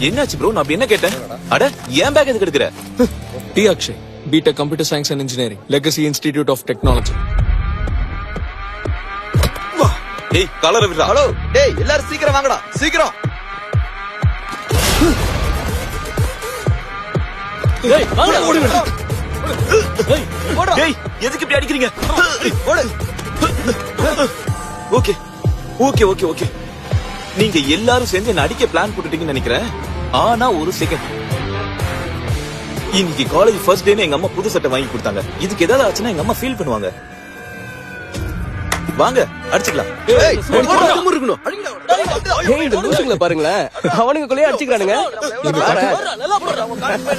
என்னாச்சு ப்ரோ? நான் என்ன கேட்டேன்? அட ஏன் பேக் எதுக்கு எடுக்கிற? T Akshay, BTech computer science and engineering, legacy institute of technology. டேய் காலர விடுடா. ஹலோ டேய், எல்லாரும் சீக்கிரம் வாங்கடா, சீக்கிரம். டேய் வாங்கடா, ஓடுடா. டேய் எதுக்கு இப்படி அடிக்கிறீங்க? ஓடு. ஓகே ஓகே ஓகே ஓகே, நீங்க எல்லாரும் சேர்ந்து என்ன அடிக்க பிளான் போட்டுட்டீங்கன்னு நினைக்கிறேன். ஆனா ஒரு செகண்ட், இன்னைக்கு காலேஜ் ஃபர்ஸ்ட் டேன்னு எங்க அம்மா புது சட்டை வாங்கி கொடுத்தாங்க. இதுக்கு ஏதாவது ஆச்சுன்னா எங்க அம்மா ஃபீல் பண்ணுவாங்க. வாங்க அடிச்சுக்கலாம். இந்த லூசுங்கள பாருங்களேன், அவனுக்குள்ளே அடிச்சுக்கிறானுங்க.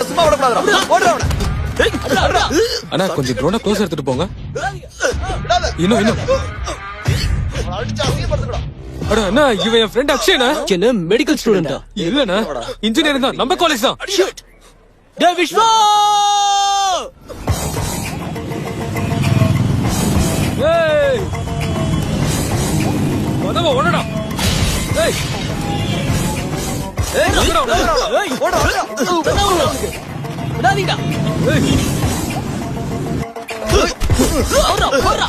சும்மா விடக்கூடாதுடா, ஓடுடா அவன. அண்ணா கொஞ்சம் ட்ரோனை க்ளோஸ் எடுத்துட்டு போங்க. இன்னும் அடிச்சா அசிங்கப்படுத்துடா. அட அண்ணா, இவன் என் ஃப்ரெண்ட் அக்ஷய்னா. என்ன மெடிக்கல் ஸ்டூடெண்டா? இல்லண்ணா, இன்ஜினியரிங் தான், நம்ம காலேஜ் தான். டேய் விஸ்வா, ஏய் கதவை ஓடடா. ஏய் ஏய் ஓடுடா, ஓடுடா. விடாதீங்கடா. ஏய் ஓடுடா, ஓடுடா.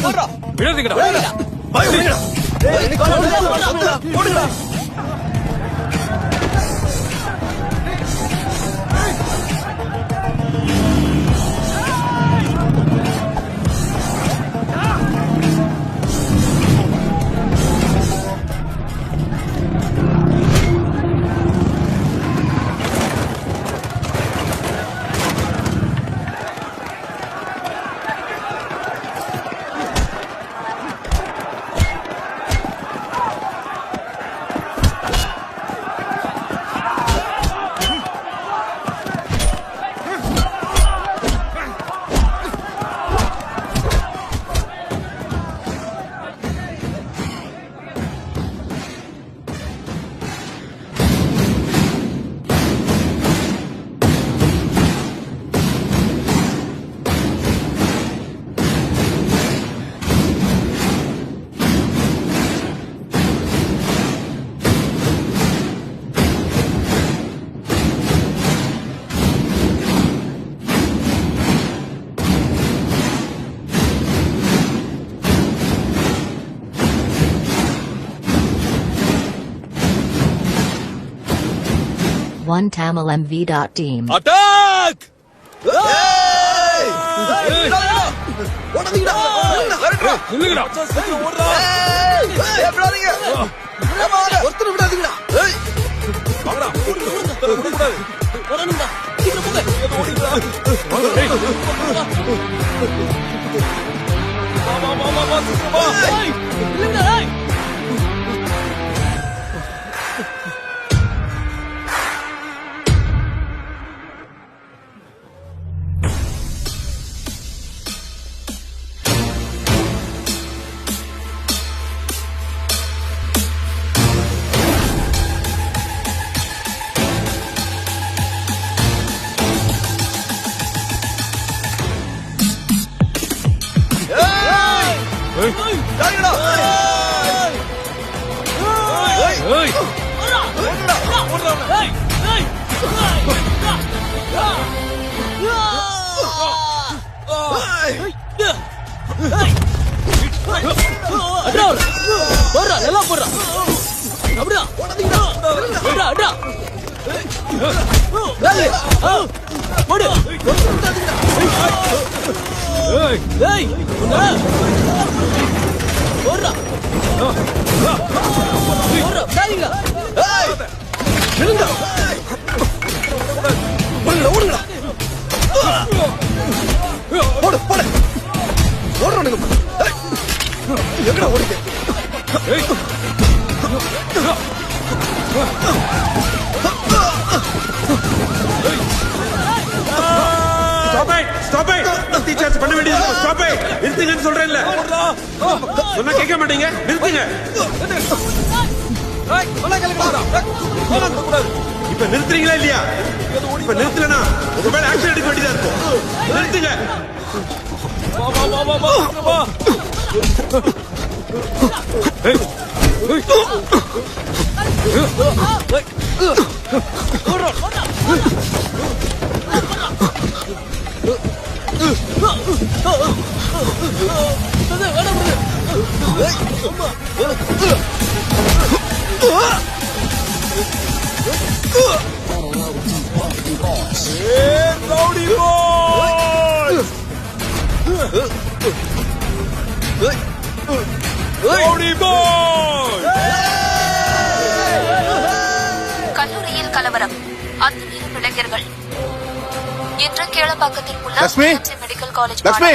ஓடுடா. விடாதீங்கடா. ஓடுடா. ஏய் நீ ஓடுடா. One TamilMV.team. அட்டாக்! ஓடாதீங்கடா. நில்லுங்கடா. விடாதீங்க. ஒருத்தர் விடாதீங்கடா. ஏய் வாங்கடா. ஓடக்கூடாது. வரணும்டா, சீக்கிரம் போங்க. வா. ஏய் இல்லடா. ஏய் விடாதீங்கடா. ஏய் போடுறா, நல்லா போடுறா. அப்படியா? அட்ரா, அட்ரா. போடு. ஏய் ஏய் உன்னை. போடுறா. போடுறா, விடாதீங்க. விடுங்க. ஓடுங்கடா. போடு போடு. ஓடுறானுங்க. எங்கடா ஓடுங்க? ஏய் ஸ்டாப் இட் டீச்சர்ஸ் பண்ண வேண்டியது ஸ்டாப் இட் நிறுத்துங்கன்னு சொல்றேன்ல சொன்னா கேட்க மாட்டீங்க நிறுத்துங்க இப்ப நிறுத்துறீங்களா இல்லையா இப்ப நிறுத்தலனா உங்க மேல ஆக்ஷன் எடுக்க வேண்டியதா இருக்கும் நிறுத்துங்க ஏய் கல்லூரியில் கலவரம், அத்துமீறும் இளைஞர்கள். இன்று கேளப்பாக்கத்தில் உள்ள லட்சுமி! Medical college Lakshmi!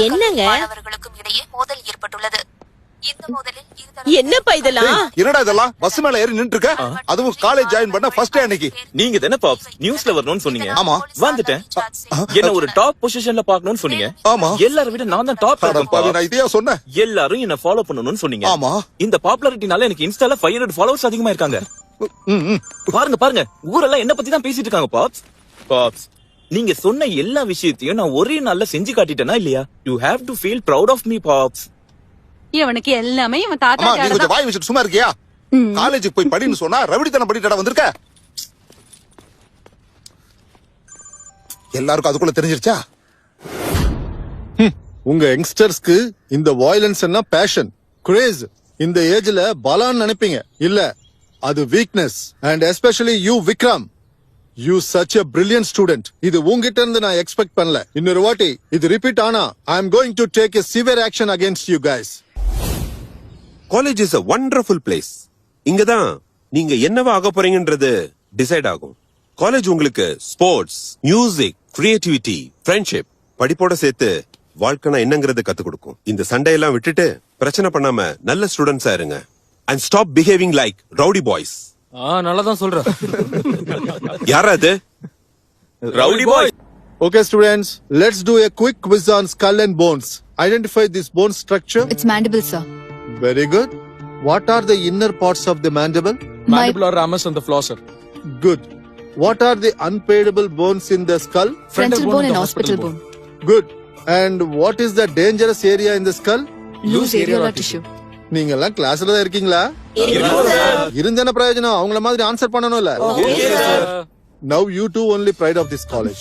என்னங்க மாணவர்களுக்கும் இடையே மோதல் ஏற்பட்டுள்ளது. இந்த மோதலில் என்னப்பா இதெல்லாம்? என்னடா இதெல்லாம்? பஸ் மேல ஏறி நின்று இருக்க? அதுவும் காலேஜ் ஜாயின் பண்ண ஃபர்ஸ்ட் டே அன்னைக்கு. நீங்க தானே பாப்ஸ் நியூஸ்ல வரணும்னு சொன்னீங்க. ஆமா. வந்துட்டேன். என்ன ஒரு டாப் பொசிஷன்ல பார்க்கணும்னு சொன்னீங்க. ஆமா. எல்லாரை விட நான் தான் டாப். நான் இதையா சொன்னேன்? எல்லாரும் என்ன ஃபாலோ பண்ணணும்னு சொன்னீங்க. ஆமா. இந்த பாப்புலாரிட்டினால எனக்கு இன்ஸ்டால 500 ஃபாலோவர்ஸ் அதிகமா இருக்காங்க. பாருங்க ஊரெல்லாம் என்ன பத்தி தான் பேசிட்டு இருக்காங்க பாப்ஸ். பாப்ஸ் நீங்க சொன்ன எல்லா விஷயத்தையும் நான் ஒரே நாள்ல செஞ்சு காட்டிட்டேனா இல்லையா? You have to feel proud of me pops. இவனுக்கு எல்லாமே இவன் அம்மா, நீ தாத்தா கொஞ்சம் வாய் வச்சுட்டு சும்மா இருக்கியா? காலேஜுக்கு போய் படின்னு சொன்னா ரவுடித்தனம் பண்ணிட்டடா வந்திருக்க. எல்லாருக்கும் அதுக்குள்ள தெரிஞ்சிருச்சா? உங்க யங்ஸ்டர்ஸ்க்கு இந்த வயலன்ஸ் என்ன பேஷன் கிரேஸ் இந்த ஏஜ்ல பலான்னு நினைப்பீங்க. இல்ல, அது weakness. And especially you Vikram, you such a brilliant student. இது உங்ககிட்ட இருந்து நான் எக்ஸ்பெக்ட் பண்ணல. இன்னொரு வாட்டி இது ரிப்பீட் ஆனா I am going to take a severe action against you guys. College is a wonderful place. இங்கதான் நீங்க என்னவா ஆக போறீங்கன்றது டிசைட் ஆகும். காலேஜ் உங்களுக்கு ஸ்போர்ட்ஸ், மியூசிக், கிரியேட்டிவிட்டி, ஃப்ரெண்ட்ஷிப், படிப்போட சேர்த்து வாழ்க்கைனா என்னங்கறது கத்து கொடுக்கும். இந்த சண்டையெல்லாம் விட்டுட்டு பிரச்சனை பண்ணாம நல்ல ஸ்டூடெண்ட்ஸா இருங்க. And stop behaving like rowdy boys. நல்லாதான் சொல்ற. யாரா அது? Rowdy bye. Okay students, let's do a quick quiz on skull and bones. Identify this bone structure. It's mandible, sir. Very good. What are the inner parts of the mandible? Mandibular ramus and the flosser. Good. What are the unpayable bones in the skull? Frontal bone and occipital bone. Good. And what is the dangerous area in the skull? Loose areolar tissue. நீங்க எல்லாம் கிளாஸ்ல தான் இருக்கீங்களா? இருந்தன பிரயோஜனம், அவங்கள மாதிரி answer பண்ணணும்ல. Now you two only pride of this college.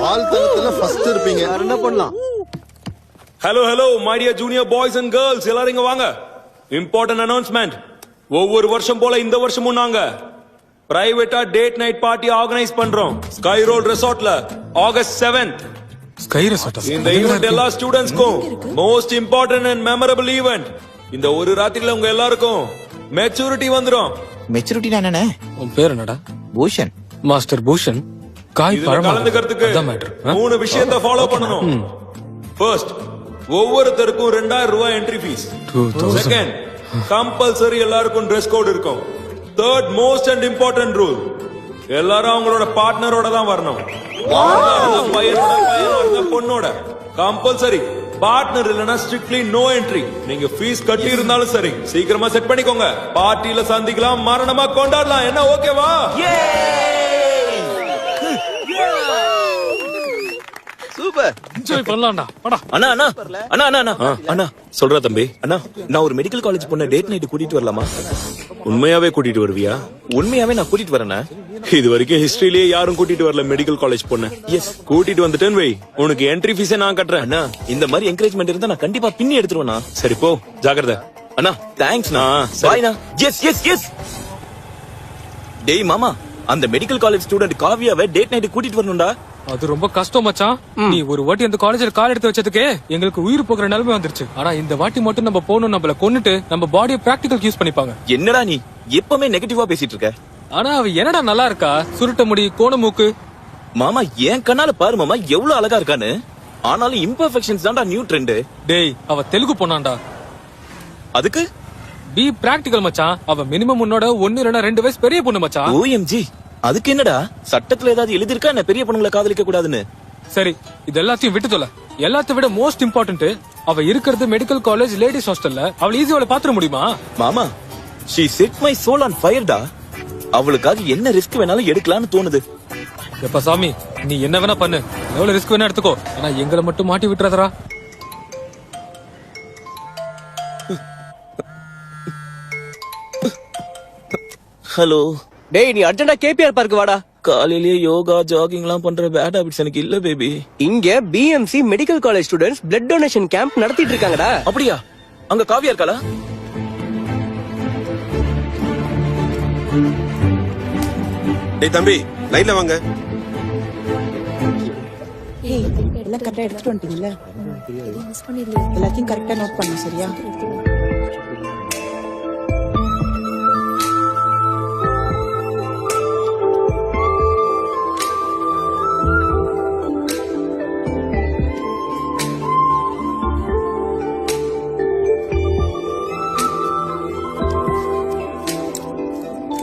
All தரத்துல ஃபர்ஸ்ட் இருப்பீங்க. என்ன பண்ணலாம்? Hello my dear junior boys and girls, எல்லாரும் இங்க வாங்க. Important announcement. ஒவ்வொரு வருஷம் போல இந்த வருஷமும் நாங்க பிரைவேட்டா டேட் நைட் பார்ட்டி ஆர்கனைஸ் பண்றோம் ஸ்கை ரோல் ரெசார்ட்ல ஆகஸ்ட் 7th. Sky resort. இந்த ஈவென்ட் எல்லா ஸ்டூடண்ட்ஸ்க்கும் most important and memorable event. இந்த ஒரு ராத்திரில உங்க எல்லாருக்கும் மெச்சூரிட்டி வந்துரும். மெச்சூரிட்டினா என்னண்ணே? உன் பேர் என்னடா? பூஷன். மாஸ்டர் பூஷன். காய் இதுல பழமா கலந்துக்கிறதுக்கு அதான் மேட்டர். 3 விஷயத்தை ஃபாலோ பண்ணணும். ஃபர்ஸ்ட், ஒவ்வொருத்தருக்கும் 2000 ரூபாய் என்ட்ரி ஃபீஸ். 2000. செகண்ட், கம்பல்சரி எல்லாருக்கும் ட்ரெஸ் கோட் இருக்கும். Third most and important rule, எல்லாரும் அவங்களோட பார்ட்னரோட தான் வரணும். பையனோட பொண்ணோட கம்பல்சரி. பார்ட்னர் இல்லனா ஸ்ட்ரிக்ட்லி நோ என்ட்ரி. நீங்க ஃபீஸ் கட்டி இருந்தாலும் சரி, சீக்கிரமா செட் பண்ணிக்கோங்க. பார்ட்டில சந்திக்கலாம், மரணமா கொண்டாடலாம். என்ன ஓகேவா? சூப்பர். என்ஜாய் பண்ணலாம்டா. வாடா. அண்ணா அண்ணா அண்ணா அண்ணா அண்ணா அண்ணா சொல்றா தம்பி. அண்ணா, நான் ஒரு மெடிக்கல் காலேஜ் பொண்ண டேட் நைட் கூட்டிட்டு வரலாமா? உண்மையாவே கூட்டிட்டு வருவியா? உண்மையாவே நான் கூட்டிட்டு வரேன். இது வரைக்கும் ஹிஸ்டரியிலேயே யாரும் கூட்டிட்டு வரல மெடிக்கல் காலேஜ் பொண்ணு. எஸ், கூட்டிட்டு வந்துட்டேன் வை, உனக்கு என்ட்ரி ஃபீஸே நான் கட்டுறேன். அண்ணா இந்த மாதிரி என்கரேஜ்மெண்ட் இருந்தா நான் கண்டிப்பா பின்னி எடுத்துருவேண்ணா. சரி போ, ஜாக்கிரதை. அண்ணா தேங்க்ஸ்ண்ணா. சரி. பாய்ண்ணா. Yes yes yes. டேய் மாமா, அந்த மெடிக்கல் காலேஜ் ஸ்டூடெண்ட் காவியாவை டேட் நைட் கூட்டிட்டு வரணும்டா. அது ரொம்ப கஷ்டம் மச்சான். நீ ஒரு வாட்டி அந்த காலேஜ்ல கால் எடுத்து வச்சதுக்கே எங்களுக்கு உயிர் போகிற நிலைமை வந்துருச்சு. ஆனா இந்த வாட்டி மட்டும் நம்ம போகணும், நம்மள கொன்னுட்டு நம்ம பாடியை பிராக்டிகல் யூஸ் பண்ணிப்பாங்க. என்னடா நீ எப்பவுமே நெகட்டிவா பேசிட்டு இருக்க? ஆனா அவ என்னடா நல்லா இருக்கா, சுருட்ட முடி, கோண மூக்கு. மாமா என் கண்ணால பாரு மாமா எவ்வளவு அழகா இருக்கான்னு. ஆனாலும் இம்பர்ஃபெக்ஷன்ஸ் தான்டா நியூ ட்ரெண்ட். டேய், அவ தெலுங்கு பொண்ணாண்டா. அதுக்கு பி பிராக்டிகல் மச்சான். அவ மினிமம் உன்னோட 1 இல்லனா 2 வயசு பெரிய பொண்ணு மச்சான். ஓஎம்ஜி, அதுக்கு என்னடா சட்டத்துல ஏதாவது எழுதிருக்கா என்ன பெரிய பொண்ணுங்களை காதலிக்க கூடாதுன்னு? சரி, இது எல்லாத்தையும் விட்டு தொலை. எல்லாத்தை விட மோஸ்ட் இம்பார்ட்டன்ட், அவ இருக்கிறது மெடிக்கல் காலேஜ் லேடிஸ் ஹாஸ்டல்ல. அவளை ஈஸியா அவளை பாத்துற முடியுமா? மாமா, she set my soul on fire டா. அவளுக்காக என்ன ரிஸ்க் வேணாலும் எடுக்கலாம்னு தோணுது. எப்ப சாமி, நீ என்ன வேணா பண்ணு, எவ்வளவு ரிஸ்க் வேணா எடுத்துக்கோ. ஆனா எங்களை மட்டும் மாட்டி விட்டுறாதரா. ஹலோ. டேய் நீ அர்ஜென்டா கேபிஆர் பார்க் வாடா. காலையிலேயே யோகா ஜாகிங் எல்லாம் பண்ற பேட் ஹாபிட்ஸ் எனக்கு இல்ல பேபி. இங்க PMC medical college students blood donation camp நடத்திட்டு இருக்காங்கடா. அப்படியா? அங்க காவியா இருக்காளா? டேய் தம்பி லைன்ல வாங்க. எல்லாம் கரெக்டா எடுத்துட்டு வந்துட்டீங்கல்ல? எல்லாத்தையும் கரெக்டா நோட் பண்ணு சரியா?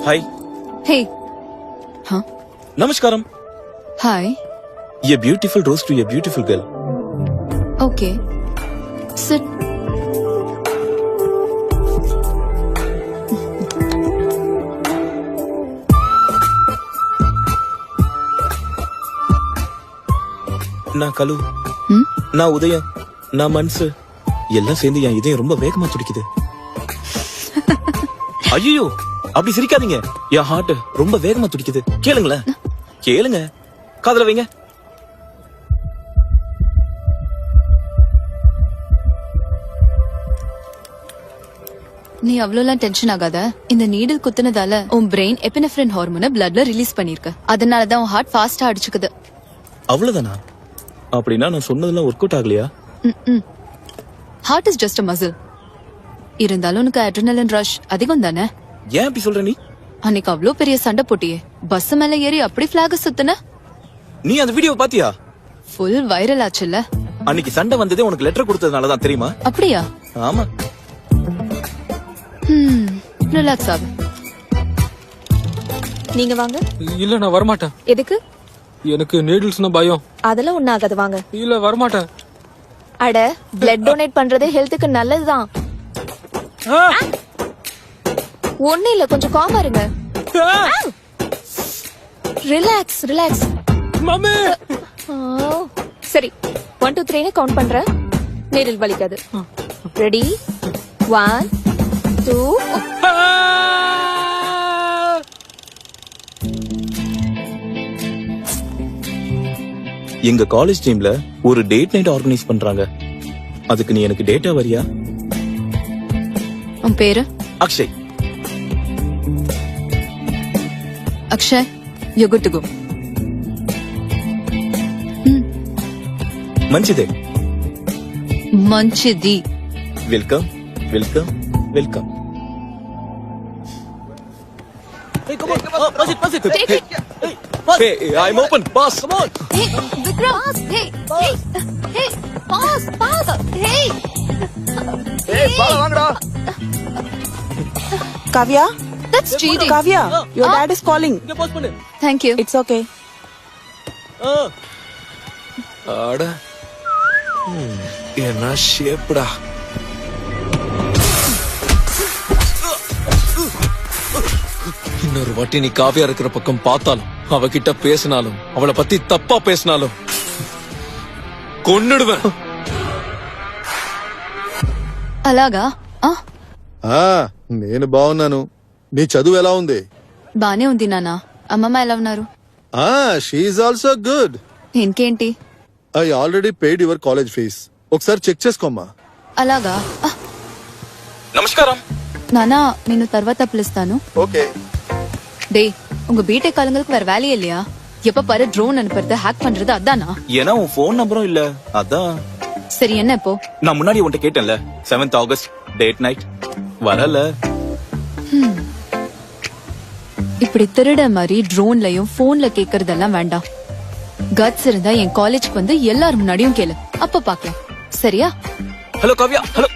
ஹாய். ஹே. Huh? நமஸ்காரம். Hi. A beautiful rose to a beautiful girl. Okay. Sit. நான் கலு. Hmm? நான் உதயம். நான் மனசு எல்லாம் சேர்ந்து என் இதயம் ரொம்ப வேகமா துடிக்குது. ஐயோ அப்படி சிரிக்காதீங்க. என் ஹார்ட் ரொம்ப வேகமா துடிக்குது. கேளுங்களேன். கேளுங்க. காதுல வைங்க. நீ அவ்வளோலாம் டென்ஷன் ஆகாத. இந்த நீடில் குத்துனதால உன் பிரெயின் எபினெஃப்ரின் ஹார்மோனை பிளட்ல ரிலீஸ் பண்ணிருக்கு. அதனாலதான் உன் ஹார்ட் ஃபாஸ்டா அடிச்சுக்குது. அவ்வளவுதானா? அப்படின்னா நான் சொன்னதெல்லாம் ஒர்க் அவுட் ஆகலையா? Heart is just a muscle. இருந்தாலும் உனக்கு அட்ரினலின் ரஷ் அதிகம் தானே? ஏன் அப்படி சொல்ற நீ? அன்னைக்கு அவ்வளோ பெரிய சண்டை போட்டியே, பஸ் மேல ஏறி அப்படி பிளாக் சுத்துன. நீ அந்த வீடியோ பாத்தியா? ஃபுல் வைரல் ஆச்சுல்ல. அன்னைக்கு சண்டை வந்ததே உனக்கு லெட்டர் கொடுத்ததுனாலதான் தெரியுமா? அப்படியா? ஆமா. ரிலாக்ஸ் ஆகு. நீங்க வாங்க. இல்ல நான் வரமாட்டேன். எதுக்கு? எனக்கு நீடில்ஸ்னா பயம். அதெல்லாம் ஒண்ணு ஆகாது வாங்க. இல்ல வரமாட்டேன். அட பிளட் டொனேட் பண்றது ஹெல்த்துக்கு நல்லதுதான். ஒண்ணு இல்ல கொஞ்சம் காமா இருங்க. Relax relax. மம்மி. சரி 1 2 3 கவுண்ட் பண்றேன். நீடில் வலிக்காது. ரெடி 1 2. எங்க காலேஜ் டீம்ல ஒரு டேட் நைட் ஆர்கனைஸ் பண்றாங்க. அதுக்கு நீ எனக்கு டேட்டா வரியா? உன் பேரு? Akshay. Akshay, you're good to go. మంచిదే. మంచిది. Welcome welcome welcome. Take it. Hey, I'm open. Pass. Come on. Hey, Vikram. Hey, hey, hey, pass, pass. Hey. ஏய் பால வாங்கடா. Kavya? That's cheating. Kavya, your dad is calling. இங்க பாஸ் பண்ணு. Thank you. It's okay. அட என்ன ஷேப்டா. இன்னொரு வாட்டி நீ காவியா இருக்கிற பக்கம் பார்த்தாலும் அவகிட்ட பேசினாலும் அவளை பத்தி தப்பா பேசினாலும் கொன்னுடுவேன். అలాగా? నేను బాగున్నాను. నీ చదువు ఎలా ఉంది? బానే ఉంది నాన్న. అమ్మమ్మ ఎలా ఉన్నారు? She also good. ఇంకేంటి? I already paid your college fees. ఒకసారి చెక్ చేసుకోమ్మా. అలాగా? நமஸ்காரம். நானா நின்னு తర్వాత పిలుస్తాను. ஓகே. டேய் உங்க பிடெக் ஆளுங்களுக்கு வேற வேலையே இல்லையா? எப்ப பாரு ட்ரோன் அனுப்புறது ஹேக் பண்றது அதானா? ஏன்னா உன் போன் நம்பரும் இல்ல அதான். சரி என்ன இப்போ? நான் முன்னாடி உன்கிட்ட கேட்டேன்ல 7th ஆகஸ்ட் டேட் நைட் வரல. இப்படி திருட மாதிரி ட்ரோன்லயும் போன்ல கேக்குறதெல்லாம் வேண்டாம். கட்ஸ் இருந்தா என் காலேஜ்க்கு வந்து எல்லாரும் முன்னாடியும் கேளு. அப்ப பாக்கலாம். சரியா? ஹலோ காவ்யா. ஹலோ.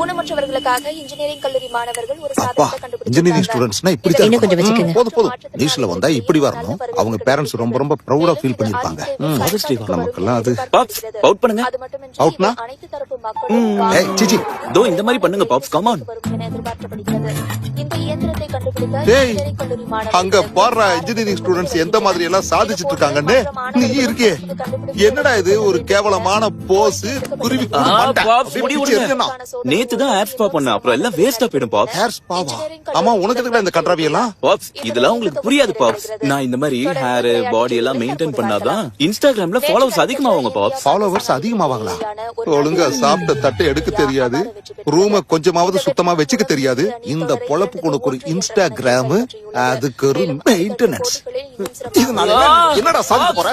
ஊனமுற்றவர்களுக்காக இன்ஜினியரிங் கல்லூரி மாணவர்கள் ஒரு அப்பா சாதனத்தை இன்ஜினியரிங் ஸ்டூடெண்ட்ஸ்னா இப்படி தான் இன்னும் கொஞ்சம் இருக்கணும். வச்சுக்கோங்க. போதும் நியூஸ்ல வந்தா இப்படி வரணும். அவங்க பேரண்ட்ஸ் ரொம்ப ரொம்ப ப்ரௌடா ஃபீல் பண்ணிருப்பாங்க. நமக்கெல்லாம் அது பாப்ஸ் அவுட் பண்ணுங்க. அவுட்னா அனைத்து தரப்பு மக்களும் ஏய் சிச்சி தோ இந்த மாதிரி பண்ணுங்க பாப்ஸ் கம் ஆன். என எதிர்பார்க்கப்படுகிறது. இந்த இயந்திரத்தை கண்டுபிடித்த டேய் இன்ஜினியரிங் கல்லூரி மாணவர்கள் அங்க பாரு இன்ஜினியரிங் ஸ்டூடெண்ட்ஸ் எந்த மாதிரி எல்லாம் சாதிச்சிட்டு இருக்காங்கன்னு நீ இருக்கே. என்னடா இது ஒரு கேவலமான போஸ் குருவி பாப்ஸ் முடி விடுங்க. நேத்து தான் ஹேர் ஸ்பா பண்ண அப்புறம் எல்லாம் வேஸ்டா போயிடும் பாப்ஸ். ஹேர் ஸ்பாவா? ஆமா உனக்கு எதுக்குடா இந்த கன்றாவி எல்லாம்? பாப்ஸ் இதெல்லாம் உங்களுக்கு புரியாது பாப்ஸ். நான் இந்த மாதிரி ஹேர் பாடி எல்லாம் மெயின்டைன் பண்ணாதான் இன்ஸ்டாகிராம்ல ஃபாலோவர்ஸ் அதிகமாவாங்க பாப்ஸ். ஃபாலோவர்ஸ் அதிகமாவாங்களா? ஒழுங்கா சாப்பிட்ட தட்டை எடுக்க தெரியாது, ரூம கொஞ்சமாவது சுத்தமா வச்சுக்க தெரியாது. இந்த பொழப்பு உனக்கு ஒரு இன்ஸ்டாகிராம், அதுக்கு ஒரு மெயின்டெனன்ஸ். இதனால என்னடா சாதிக்க போற?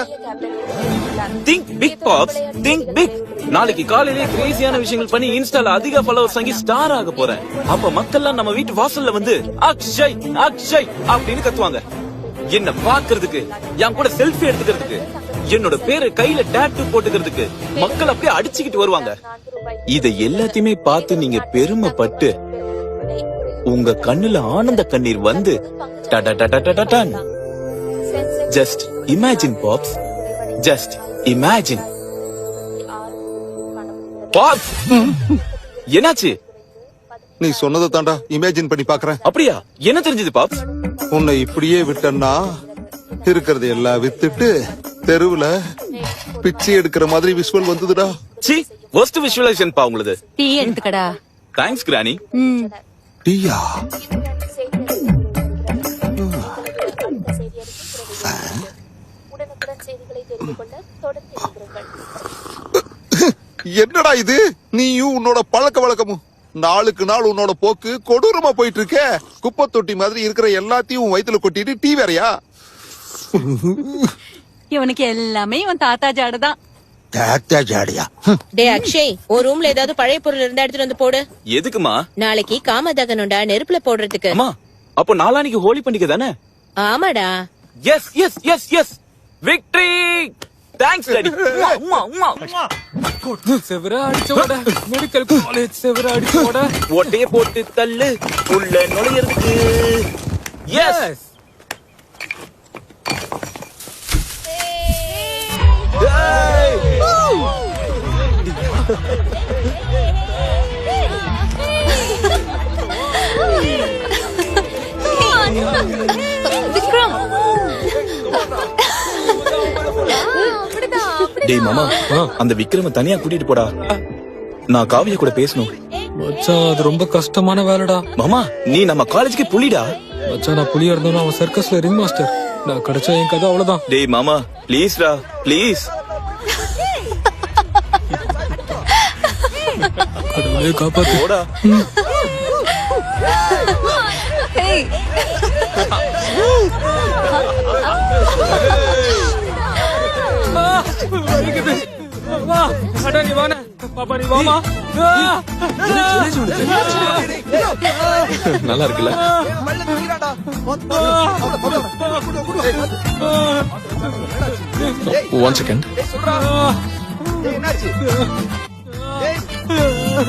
Think big pops, think big. நாளைக்கு காலையிலே கிரேசியான விஷயங்கள் பண்ணி இன்ஸ்டால அதிக ஃபாலோவர்ஸ் வாங்கி ஸ்டார் ஆக போறேன். அப்ப மக்கள்லாம் நம்ம வீட்டு வாசல்ல வந்து அக்ஷய் அக்ஷய் அப்படின்னு கத்துவாங்க. என்ன பாக்குறதுக்கு, என் கூட செல்ஃபி எடுத்துக்கிறதுக்கு, என்னோட பேரை கையில டாட்டூ போட்டுக்கிறதுக்கு மக்கள் அப்படியே அடிச்சுக்கிட்டு வருவாங்க. இத எல்லாத்தையுமே பார்த்து நீங்க பெருமைப்பட்டு உங்க கண்ணுல ஆனந்த கண்ணீர் வந்து ஜஸ்ட் இமேஜின் பாப்ஸ், ஜஸ்ட் இமேஜின் பாப்ஸ். என்னாச்சு? நீ சொன்னதை தாண்டா இமேஜின் பண்ணி பாக்குறேன். அப்படியா? என்ன தெரிஞ்சது பாப்ஸ்? உன்னை இப்படியே விட்டன்னா இருக்கிறது எல்லாம் வித்துட்டு தெருவுல பிச்சை எடுக்கிற மாதிரி விஷுவல் வந்ததுடா. சி worst visualization பா உங்களுது. டீ எடுத்துக்கடா. Thanks granny. டீயா? என்னடா இது? நீயும் உன்னோட பழக்க வழக்கமும் நாளுக்கு நாள் உன்னோட போக்கு கொடூரமா போயிட்டு இருக்க. குப்பை தொட்டி மாதிரி இருக்கிற எல்லாத்தையும் வயித்துல கொட்டிட்டு டீ வேறையா? இவனுக்கு எல்லாமே இவன் தாத்தா ஜாடுதான். தாத்தா ஜாடியா? டே அக்ஷய், ஒரு ரூம்ல ஏதாவது பழைய பொருள் இருந்தா எடுத்துட்டு வந்து போடு. எதுக்குமா? நாளைக்கு காமதகனுண்டா, நெருப்புல போடுறதுக்கு. அம்மா அப்போ நாளானிக்கு ஹோலி பண்டிகை தானே? ஆமாடா. Yes yes yes yes victory. Thanks daddy. அம்மா அம்மா செவரா அடிச்சோட மெடிக்கல் காலேஜ் செவரா அடிச்சோட ஓட்டைய போட்டு தள்ளு உள்ள நுழையிறதுக்கு. எஸ் விக்ரம். டேய் மாமா, அந்த விக்ரம தனியா கூட்டிட்டு போடா. நான் காவிய கூட பேசணும். மச்சான் அது ரொம்ப கஷ்டமான வேலைடா. மாமா நீ நம்ம காலேஜுக்கு புலிடா. மச்சான் நான் புலியா இருந்தோம், அவன் சர்க்கஸ்ல ரிங் மாஸ்டர். நான் கிடைச்சா என் கதை அவ்வளவுதான். டேய் மாமா ப்ளீஸ் டா ப்ளீஸ். கடவுளே காப்பாத்து. போடா. நல்லா இருக்குல்ல? One second.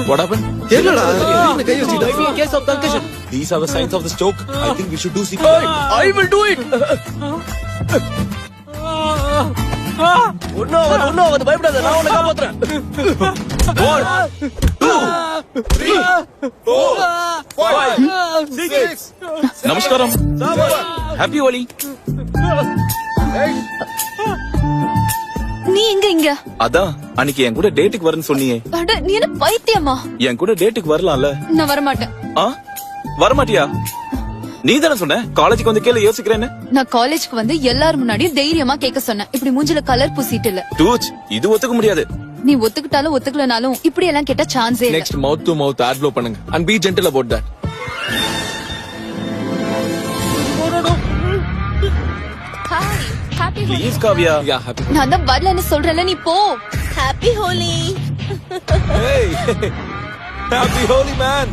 What happened? Case of concussion. These are the signs of the stroke. I think we should do CPR. I will do it. ஒன்னும் பயப்படாத, நான் உன்னை காப்பாத்துறேன். 1 2 3 4 5 6. நமஸ்காரம். ஹாப்பி ஹோலி. நீ இங்க அதான் அன்னைக்கு என் கூட டேட்டுக்கு வரேன்னு சொன்னியே. அட நீ என்ன பைத்தியமா? என் கூட டேட்டுக்கு வரலாம்ல? நான் வர மாட்டேன். வரமாட்டியா? நீ தானே சொன்ன காலேஜுக்கு வந்து கேளு யோசிக்கிறேன்னு. நான் காலேஜ்க்கு வந்து எல்லாரும் முன்னாடியும் தைரியமா கேட்க சொன்னேன். இப்படி மூஞ்சில கலர் பூசிட்டு இல்ல. டூச் இது ஒத்துக்க முடியாது. நீ ஒத்துக்கிட்டாலும் ஒத்துக்கலனாலும் இப்படி எல்லாம் கேட்ட சான்ஸே இல்ல. நெக்ஸ்ட் மவுத் டு மவுத் ஆட் ப்ளோ பண்ணுங்க and be gentle about that. Please Kavya. Yeah, happy. நான் தான் வரலன்னு சொல்றேன்ல, நீ போ. Happy Holi. Hey. Happy holy man.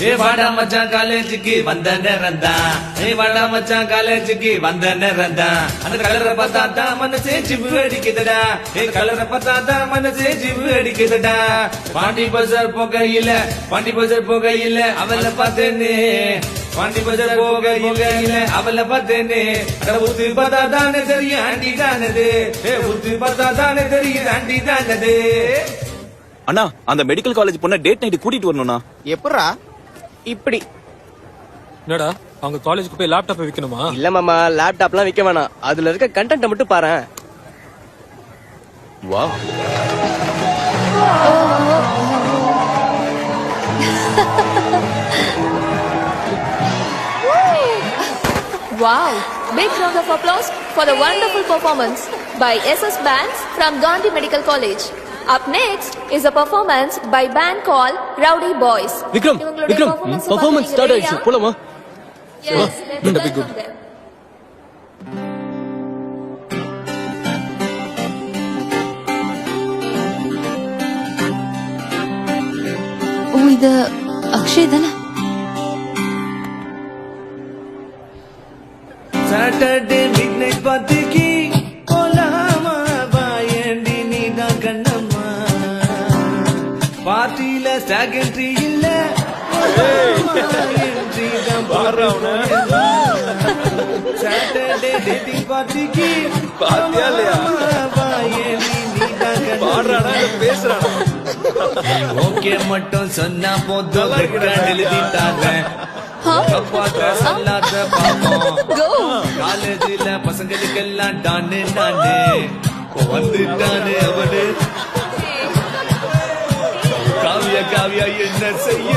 ஏ வாடா மச்சான் காலேஜுக்கு வந்த நேரம்தான். ஏ வாடா மச்சான் காலேஜுக்கு வந்த நேரம்தான். அந்த கலரை பார்த்தா தான் மனசே ஜிவு அடிக்குதுடா. ஏ கலரை பார்த்தா தான் மனசே ஜிவு அடிக்குதுடா. பாண்டி பஜார் போகையில அவளை பார்த்தேன்னு. பாண்டி பஜார் போகையில அவளை பார்த்தேன்னு. ஊத்து பார்த்தா தானே தெரியும் ஆண்டி தானது. ஊத்து பார்த்தா தானே தெரியும் ஆண்டி தானது. அண்ணா அந்த மெடிக்கல் காலேஜ் பொண்ண டேட் நைட் கூட்டிட்டு வரணும்னா. எப்படா இப்படி என்னடா அவங்க காலேஜுக்கு போய் லேப்டாப் விக்கணுமா? இல்ல மாமா, லேப்டாப்லாம் விக்க வேணாம். அதுல இருக்க கண்டென்ட் மட்டும் பாரேன். வா Wow! Big round of applause for the wonderful performance by SS Bands from Gandhi Medical College. Up next is a performance by band called Rowdy Boys. Vikram performance start ஆயிடுச்சு, போலாமா? Yes, let's be good. welcome them. ஓ இது அக்ஷய் தானே? Saturday mid night பார்ட்டிக்கு போலாமா வாயண்டி நீதான் Kannamma. பார்ட்டியில secondary இல்ல entry தான் Saturday dating பார்ட்டிக்கு வாயண்டி நீதான் கண்ணம்மா. ஓகே மட்டும் சொன்னா போதும் எழுதிட்டாங்க. காலேஜில பசங்களுக்கெல்லாம் டானு நானு வந்துட்டானு அவனு. காவியா என்ன செய்ய?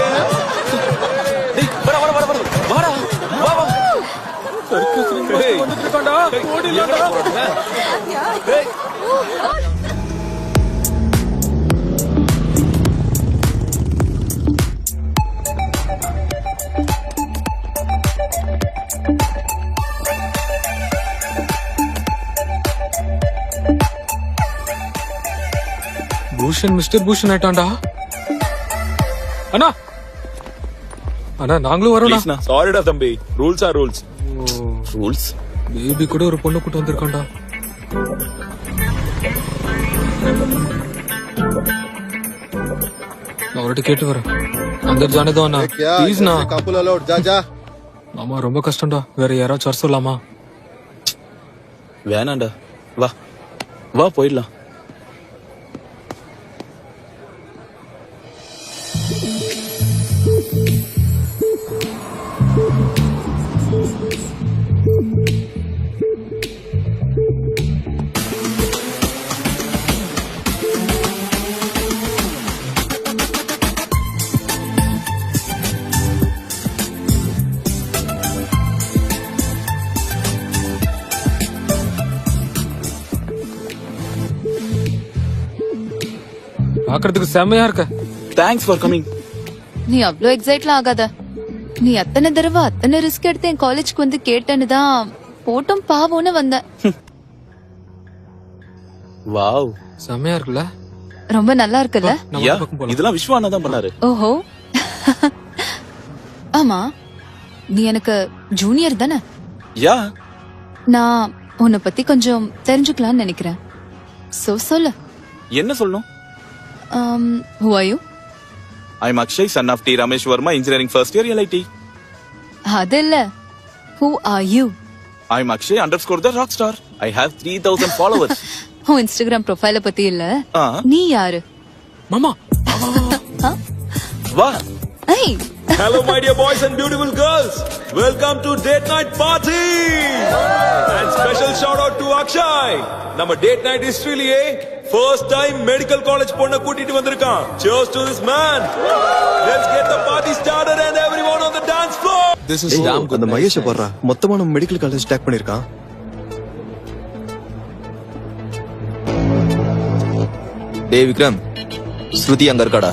பூஷன் மிஸ்டர் பூஷன் ஆயிட்டான்டா. அண்ணா அண்ணா நாங்களும் வரோம்டா. சாரிடா தம்பி, rules are rules. Rules. Baby கூட ஒரு பொண்ணு கூட்டு வந்திருக்கான்டா. நான் அவர்கிட்ட கேட்டு வரேன். அந்தர் ஜானே தோ அண்ணா, ப்ளீஸ் ண்ணா. கப்புல லோட் ஜா ஜா. ஆமா ரொம்ப கஷ்டம்டா. வேற யாராச்சும் வர சொல்லலாமா? வேணாண்டா, வா வா போயிடலாம். பாக்குறதுக்கு செம்மையா இருக்க. Thanks for coming. நீ அவ்வளோ எக்ஸைட்லாம் ஆகாத. நீ அத்தனை தடவை அத்தனை ரிஸ்க் எடுத்து என் காலேஜ்க்கு வந்து கேட்டேன்னு தான் போட்டும் பாவோன்னு வந்தேன். வாவ் செம்மையா இருக்குல்ல? ரொம்ப நல்லா இருக்குல்ல? யா, இதெல்லாம் விஸ்வானா தான் பண்ணாரு. ஓஹோ. ஆமா, நீ எனக்கு ஜூனியர் தானே? யா, நான் உன்னை பத்தி கொஞ்சம் தெரிஞ்சுக்கலாம்னு நினைக்கிறேன். சோ சொல்லு. என்ன சொல்லணும்? Who are you? I'm Akshay, son of T. Ramesh Verma, engineering first year LIT. அது இல்ல. Who are you? I'm Akshay _ the rockstar. I have 3000 followers. உன் இன்ஸ்டாகிராம் ப்ரொஃபைல பத்தி இல்ல. நீ யாரு? மாமா. வா. ஏய். Hello my dear boys and beautiful girls. Welcome to date night party. And special shout out to Akshay. நம்ம date night historyலயே first time medical college பொண்ண கூட்டிட்டு வந்திருக்கான். Cheers to this man. Let's get the party started and everyone on the dance floor. This is damn good. அந்த மகேஷ் பாறா மொத்தமா நம்ம medical college take பண்ணிருக்கான். டேய் விக்ரம், ஸ்ருதி அங்க இருக்காடா.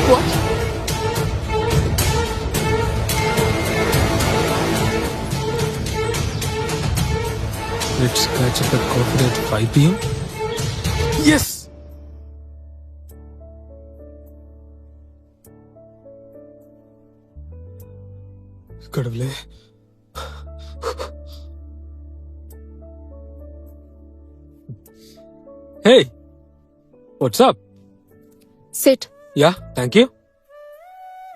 What? Let's catch up at coffee at 5 PM. Yes. கடவுளே. Hey, what's up? Sit. Yeah, thank you.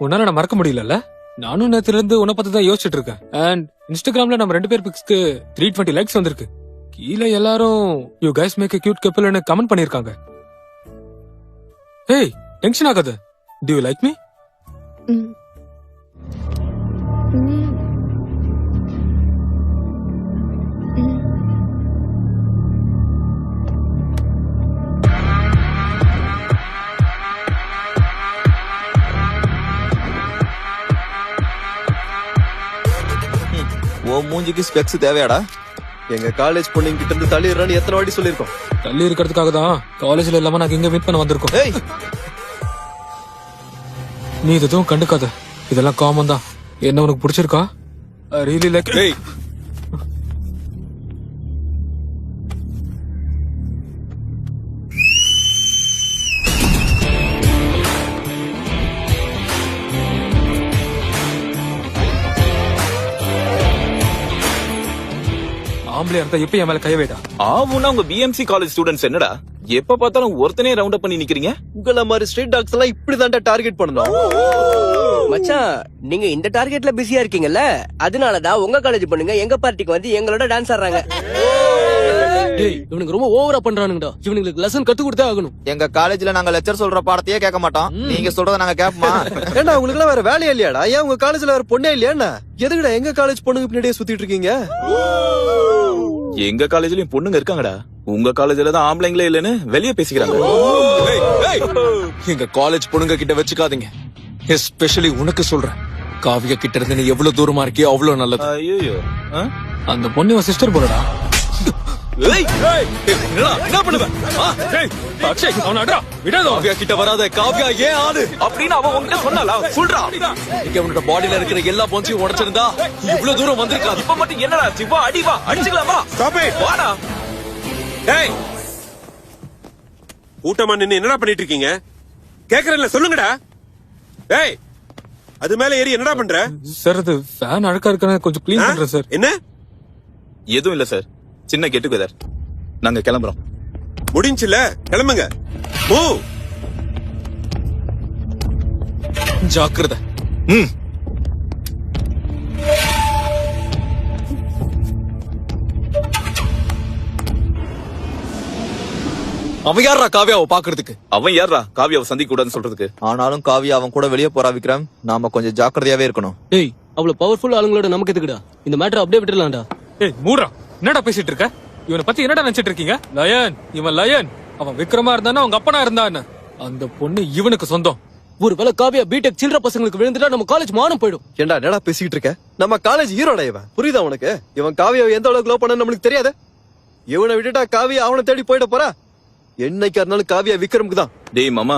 உன்னால நான் மறக்க முடியலல்ல? நானும் நேத்துல இருந்து உன்னை பத்தி தான் யோசிச்சுட்டு இருக்கேன். அண்ட் இன்ஸ்டாகிராம்ல நம்ம 2 பேர் பிக்ஸ்க்கு 320 லைக்ஸ் வந்திருக்கு. கீழே எல்லாரும் you guys make a cute couple னு கமெண்ட் பண்ணிருக்காங்க. Hey, டென்ஷன் ஆகாத. Do you like me? Mm. Mm. Mm. ஓ மூஞ்சிக்கு ஸ்பெக்ஸ் தேவையாடா? எங்க காலேஜ் பொண்ணுங்க கிட்ட இருந்து தள்ளிடுறான்னு எத்தனை வாட்டி சொல்லிருக்கோம். தள்ளி இருக்கிறதுக்காக தான் காலேஜ்ல இல்லாம நாங்க இங்க மீட் பண்ண வந்திருக்கோம். ஏய் நீ எதுவும் கண்டுக்காத, இதெல்லாம் காமன் தான். என்ன உனக்கு பிடிச்சிருக்கா? Really like. ஏய் ஆம்பளையா இருந்தா எப்ப என் மேல கை வைடா. ஆவுன்னா உங்க பிஎம்சி காலேஜ் ஸ்டூடெண்ட்ஸ் என்னடா எப்ப பார்த்தாலும் ஒருத்தனே ரவுண்ட் அப் பண்ணி நிக்கிறீங்க? உங்கள மாதிரி ஸ்ட்ரீட் டாக்ஸ் எல்லாம் இப்படிதான்டா டார்கெட் பண்ணணும். மச்சான், நீங்க இந்த டார்கெட்ல பிஸியா இருக்கீங்கல்ல, அதனாலதான் உங்க காலேஜ் பொண்ணுங்க எங்க பார்ட்டிக்கு வந்து எங்களோட டான்ஸ் ஆடுறாங்க. இவனுக்கு ரொம்ப ஓவரா பண்றானுங்கடா. இவனுக்கு லெசன் கத்து கொடுத்தே ஆகணும். எங்க காலேஜ்ல நாங்க லெக்சர் சொல்ற பாடத்தையே கேட்க மாட்டோம். நீங்க சொல்றத நாங்க கேட்போமா? ஏண்டா உங்களுக்கு எல்லாம் வேற வேலையே இல்லையாடா? ஏன் உங்க காலேஜ்ல வேற பொண்ணே இல்லையாண்ணா? எதுக்குடா எங்க காலேஜ் பொண்ணுங்க பின்னாடியே சுத்திட்டு இருக்கீங்க? எங்க காலேஜ்லயும் பொண்ணுங்க இருக்காங்கடா. உங்க காலேஜ்ல தான் ஆம்பளைங்களே இல்லன்னு வெளியே பேசிக்கிறாங்க. எங்க காலேஜ் பொண்ணுங்க கிட்ட வச்சுக்காதீங்க. எஸ்பெஷலி உனக்கு சொல்றேன். காவியா கிட்ட இருந்து நீ எவ்வளவு தூரமா இருக்கியோ அவ்வளவு நல்லது. ஐயோ அந்த பொண்ணு இவன் சிஸ்டர் போலடா. என்ன பண்ணுவ? அக்ஷய், அவன அட்ரா விடாத. காவியா கிட்ட வராத. காவியா ஏன் ஆளு அப்படின்னு அவன் உன்கிட்ட சொன்னாலா? சொல்றா. இங்க அவனோட பாடியில இருக்கிற எல்லா போன்ஸையும் உடைச்சிருந்தா இவ்வளவு தூரம் வந்திருக்காது. இப்ப மட்டும் என்னடா சிவா அடி வா அடிச்சுக்கலாமா? வாடா. டேய் கூட்டமா நின்னு என்னடா பண்ணிட்டு இருக்கீங்க? கேக்குறேன்ல சொல்லுங்கடா. டேய் அது மேல ஏறி என்னடா பண்ற? சார் அது ஃபேன் அழுக்கா இருக்குன்னு கொஞ்சம் க்ளீன் பண்றேன் சார். என்ன? எதுவும் இல்ல சார், சின்ன கெட் டுகெதர். நாங்க கிளம்புறோம். முடிஞ்சுல, கிளம்புங்க. ஓ ஜாக்கிரதை. அவன் யாரா காவியாவை பாக்குறதுக்கு? அவன் யாரா காவியாவை சந்திக்க கூடாதுன்னு சொல்றதுக்கு? ஆனாலும் காவியா அவன் கூட வெளியே போறா விக்ரம். நாம கொஞ்சம் ஜாக்கிரதையாவே இருக்கணும். டேய், அவ்வளவு பவர்ஃபுல் ஆளுங்களோட நமக்கு எதுக்குடா? இந்த மேட்டர் அப்படியே விட்டுடலாம்டா. ஏய் மூடா, என்னடா பேசிட்டு இருக்க? இவனை பத்தி என்னடா நினைச்சிட்டு இருக்கீங்க? லயன், இவன் லயன். அவன் விக்ரமா இருந்தானா அவங்க அப்பனா இருந்தான்னு. அந்த பொண்ணு இவனுக்கு சொந்தம். ஒருவேளை காவியா பிடெக் சில்ற பசங்களுக்கு விழுந்துட்டா நம்ம காலேஜ் மானம் போயிடும். ஏண்டா என்னடா பேசிட்டு இருக்க? நம்ம காலேஜ் ஹீரோடா இவன். புரியுதா உனக்கு? இவன் காவியாவை எந்த அளவுக்கு லவ் பண்ண நம்மளுக்கு தெரியாது. இவனை விட்டுட்டா காவியா அவனை தேடி போயிட போறா. என்னைக்கா இருந்தாலும் காவியா விக்ரமுக்கு தான். டேய் மாமா,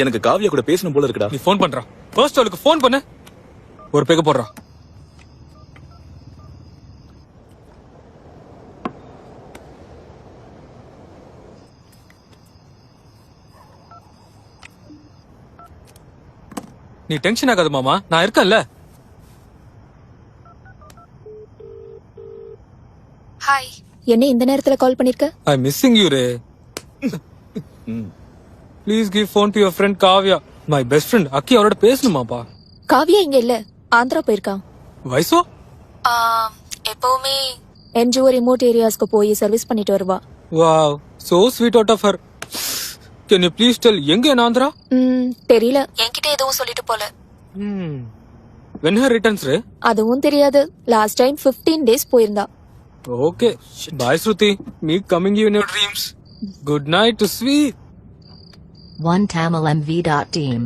எனக்கு காவியா கூட பேசணும் போல இருக்குடா. நீ போன் பண்றா. ஃபர்ஸ்ட் அவளுக்கு போன் பண்ணு. ஒரு பேக்க போடுறா. நீ டென்ஷன் ஆகாத மாமா, நான் இருக்கேன்ல. ஹாய். என்ன இந்த நேரத்துல கால் பண்ணிருக்க? ஐ மிஸ்ஸிங் யூ ரே. Please give phone to your friend Kavya. My best friend Akki அவரோட பேசணுமாப்பா. காவியா இங்க இல்ல, ஆந்திரா போயிருக்கான். வயசோ? எப்பவுமே என்ஜிஓ ரிமோட் ஏரியாஸ்க்கு போய் சர்வீஸ் பண்ணிட்டு வருவா. Wow, so sweet out of her. Can you please tell எங்க in ஆந்திரா? தெரியல, என்கிட்ட எதுவும் சொல்லிட்டு போல. when her returns ரே? அதுவும் தெரியாது. லாஸ்ட் டைம் 15 டேஸ் போயிருந்தா. Okay, bye Shruti. Me coming you in your dreams. Good night to sweet. OneTamilMV.team.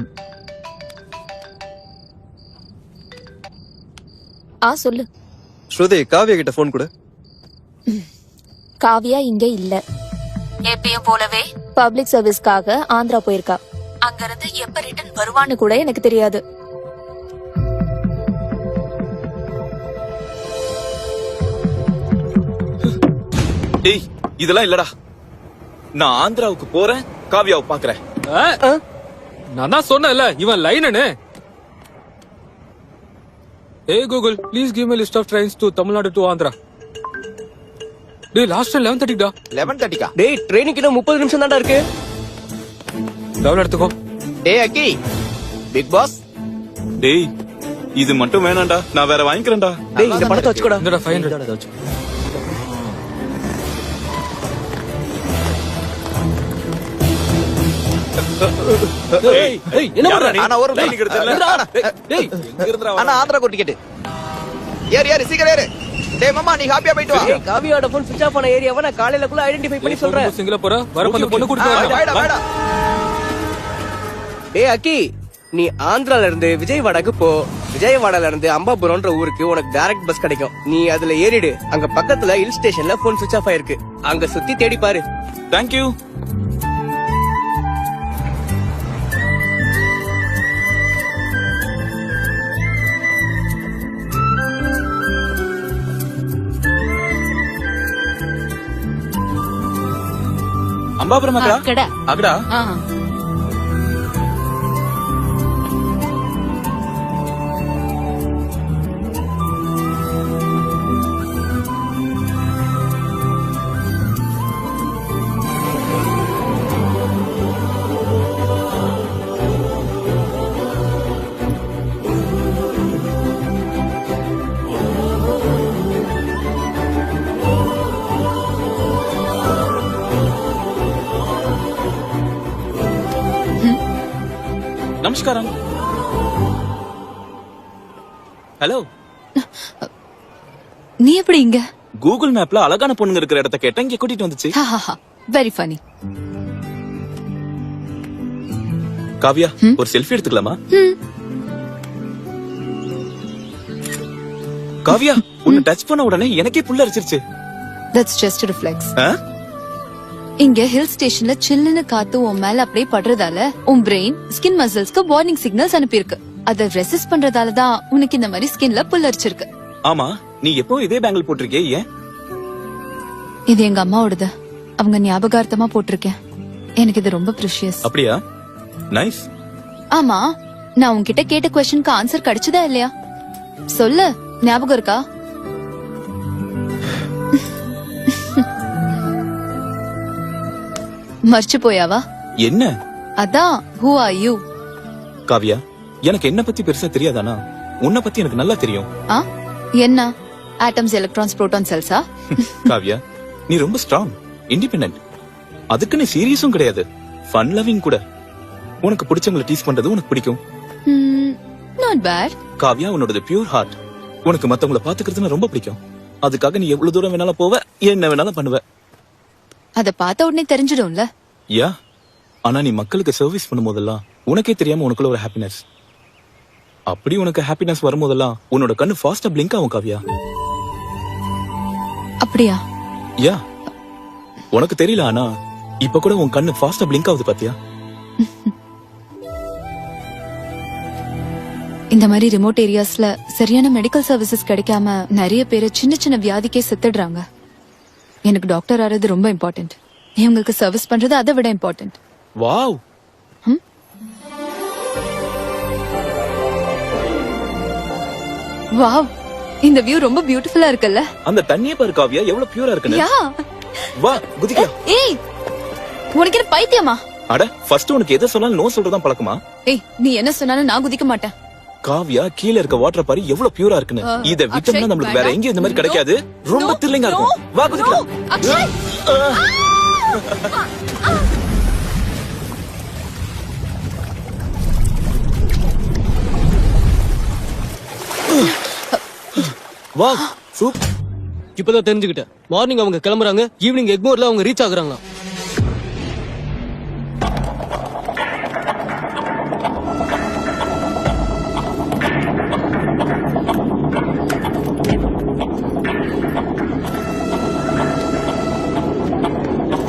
சொல்லு. ஸ்ருதி, காவியா கிட்ட போன் கொடு. காவியா இங்க இல்ல. எப்பயும் போலவே பப்ளிக் சர்வீஸ்க்காக ஆந்திரா போயிருக்கா. அங்க இருந்து எப்ப ரிட்டர்ன் வருவான்னு கூட எனக்கு தெரியாது. டேய் இதெல்லாம் இல்லடா. நான் ஆந்திராவுக்கு போறேன், காவியாவை பாக்குறேன். நான் தான் சொன்னேன்ல இவன் லைனனு. Hey Google, please give me a list of trains to Tamil Nadu to Andhra. டேய் லாஸ்ட் 11:30 டா. 11:30 டேய் ட்ரெயினுக்கு இன்னும் 30 நிமிஷம் தான்டா இருக்கு. டவுன் எடுத்துக்கோ. டேய் அக்கி பிக் பாஸ். டேய் இது மட்டும் வேணாம்டா, நான் வேற வாங்கிக்கிறேன்டா. டேய் இந்த பணத்தை வச்சுக்கோடா. இந்தடா 500. என்ன பண்ற நீ? ஆனா ஒரு லைன் எடுத்துறல. டேய் எங்க இருந்துடா ஆனா ஆந்திரா கோ டிக்கெட். ஏறு சீக்கிரம் ஏறு. டேய் மாமா நீ ஹாப்பியா போயிட்டு வா. டேய் காவியோட ஃபோன் ஸ்விட்ச் ஆஃப் ஆன ஏரியாவை நான் காலையிலக்குள்ள ஐடென்டிஃபை பண்ணி சொல்றேன். சிங்கிளா போற வர அந்த பொண்ணு கூட்டிட்டு வாடா வா. வாடா. டேய் அக்கி நீ ஆந்திரால இருந்து விஜயவாடாக்கு போ. விஜயவாடால இருந்து அம்பாபுரம்ன்ற ஊருக்கு உனக்கு டைரக்ட் பஸ் கிடைக்கும். நீ அதுல ஏறிடு. அங்க பக்கத்துல ஹில் ஸ்டேஷன்ல போன் ஸ்விட்ச் ஆஃப் ஆயிருக்கு. அங்க சுத்தி தேடி பாரு. Thank you. అంబాపురం అక్కడ అక్కడ நமஸ்காரம். ஹலோ, நீ எப்படி இங்க? கூகுள் மேப்ல அழகான பொண்ணுங்க இருக்கிற இடத்த கேட்டா இங்க கூட்டிட்டு வந்துச்சு. Very funny. காவியா ஒரு செல்ஃபி எடுத்துக்கலாமா? காவியா உன்னை டச் பண்ண உடனே எனக்கே புல்ல அரிச்சிருச்சு. That's just a reflex. இங்க ஹில் ஸ்டேஷன்ல சில்லுன்னு காத்து உன் மேல அப்படியே படுறதால உன் பிரெயின் ஸ்கின் மசில்ஸ்க்கு வார்னிங் சிக்னல்ஸ் அனுப்பியிருக்கு. அதை ரெசிஸ்ட் பண்றதால தான் உனக்கு இந்த மாதிரி ஸ்கின்ல புல்லரிச்சிருக்கு. ஆமா, நீ எப்போ இதே பேங்கிள் போட்டிருக்கே ஏன்? இது எங்க அம்மாவோடது. அவங்க ஞாபகார்த்தமா போட்டிருக்கேன். எனக்கு இது ரொம்ப ப்ரிஷியஸ். அப்படியா? நைஸ். ஆமா, நான் உன்கிட்ட கேட்ட क्वेश्चनக்கு ஆன்சர் கிடைச்சதா இல்லையா? சொல்லு, ஞாபகம் இருக்கா? மர்ச்சு போயாவா? என்ன? அதான் who are you? காவியா, எனக்கு என்ன பத்தி பெருசா தெரியாதானா? உன்னை பத்தி எனக்கு நல்லா தெரியும். என்ன? ஆட்டம்ஸ், எலக்ட்ரான்ஸ், புரோட்டான், செல்ஸா? காவியா, நீ ரொம்ப ஸ்ட்ராங், இண்டிபெண்டன்ட். அதுக்கு நீ சீரியஸும் கிடையாது, ஃபன் லவிங் கூட. உனக்கு பிடிச்சவங்களை டீஸ் பண்றது உனக்கு பிடிக்கும். Not bad. காவியா, உன்னோட பியூர் ஹார்ட். உனக்கு மத்தவங்களை பாத்துக்கிறது ரொம்ப பிடிக்கும். அதுக்காக நீ எவ்வளவு தூரம் வேணாலும் போவ, என்ன வேணாலும் பண்ணுவ. அத பார்த்த உடனே தெரிஞ்சிடும்ல. யா, ஆனா நீ மக்களுக்கு சர்வீஸ் பண்ணும்போதெல்லாம் உனக்கே தெரியாம உனக்குள்ள ஒரு ஹாப்பினஸ். அப்படி உனக்கு ஹாப்பினஸ் வரும்போதெல்லாம் உன்னோட கண்ணு ஃபாஸ்டா பிளிங்க் ஆகும் காவியா. அப்படியா? யா, உனக்கு தெரியல, ஆனா இப்ப கூட உன் கண்ணு ஃபாஸ்டா பிளிங்க் ஆகுது பாத்தியா? இந்த மாதிரி ரிமோட் ஏரியாஸ்ல சரியான மெடிக்கல் சர்வீசஸ் கிடைக்காம நிறைய பேரு சின்ன சின்ன வியாதிக்கே செத்துடுறாங்க. எனக்கு டாக்டர் ஆறது ரொம்ப இம்பார்ட்டன்ட். இவங்களுக்கு சர்வீஸ் பண்றது அதை விட இம்பார்ட்டன்ட். வாவ். வாவ், இந்த வியூ ரொம்ப பியூட்டிஃபுல்லா இருக்குல்ல? அந்த தண்ணியே பாரு காவியா, எவ்வளவு பியூரா இருக்குன்னு. யா, வா குதிக்கலாம். ஏய், உனக்கு என்ன பைத்தியமா? அட, ஃபர்ஸ்ட் உனக்கு எதை சொன்னாலும் நோ சொல்றதான் பழக்கமா? ஏய், நீ என்ன சொன்னாலும் நான் குதிக்க மாட்டேன். காவியா, கீழ இருக்க வாட்டர் பாரு எவ்வளவு பியூரா இருக்குன்னு. இத விட்டோம்னா நம்மளுக்கு வேற எங்கேயும் இந்த மாதிரி கிடைக்காது. ரொம்ப த்ரில்லிங்கா இருக்கும். வா குதிக்கலாம். வா சூப். இப்பதான் தெரிஞ்சுக்கிட்டேன். மார்னிங் அவங்க கிளம்புறாங்க, ஈவினிங் எக்மோர்ல அவங்க ரீச் ஆகுறாங்க.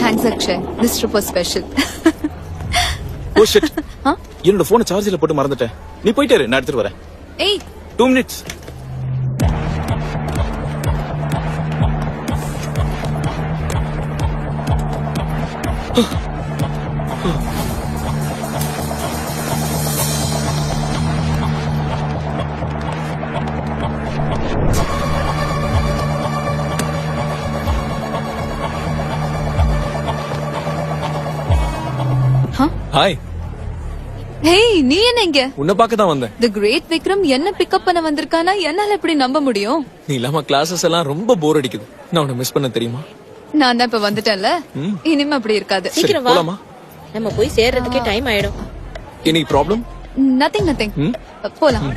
Thanks Akshay. This trip was special. Oh shit. என்னோட போனை சார்ஜ்ல போட்டு மறந்துட்டேன். நீ போயிட்டு இரு, நான் எடுத்துட்டு வரேன். ஏய், 2 minutes. ஹாய். ஹேய், நீ என்ன இங்க? உன்னை பார்க்க தான் வந்தேன். தி கிரேட் விக்ரம் என்ன பிக்கப் பண்ண வந்திருக்கானா என்னால எப்படி நம்ப முடியும்? நீ இல்லாம கிளாஸஸ் எல்லாம் ரொம்ப போர் அடிக்குது. நான் உன்னை மிஸ் பண்ண தெரியுமா? நான் தான் இப்ப வந்துட்டேன்ல, இனிமே அப்படி இருக்காது. சீக்கிரம் வா, போலாமா? நம்ம போய் சேர்றதுக்கே டைம் ஆயிடும். Any problem? நத்திங். போலாம்.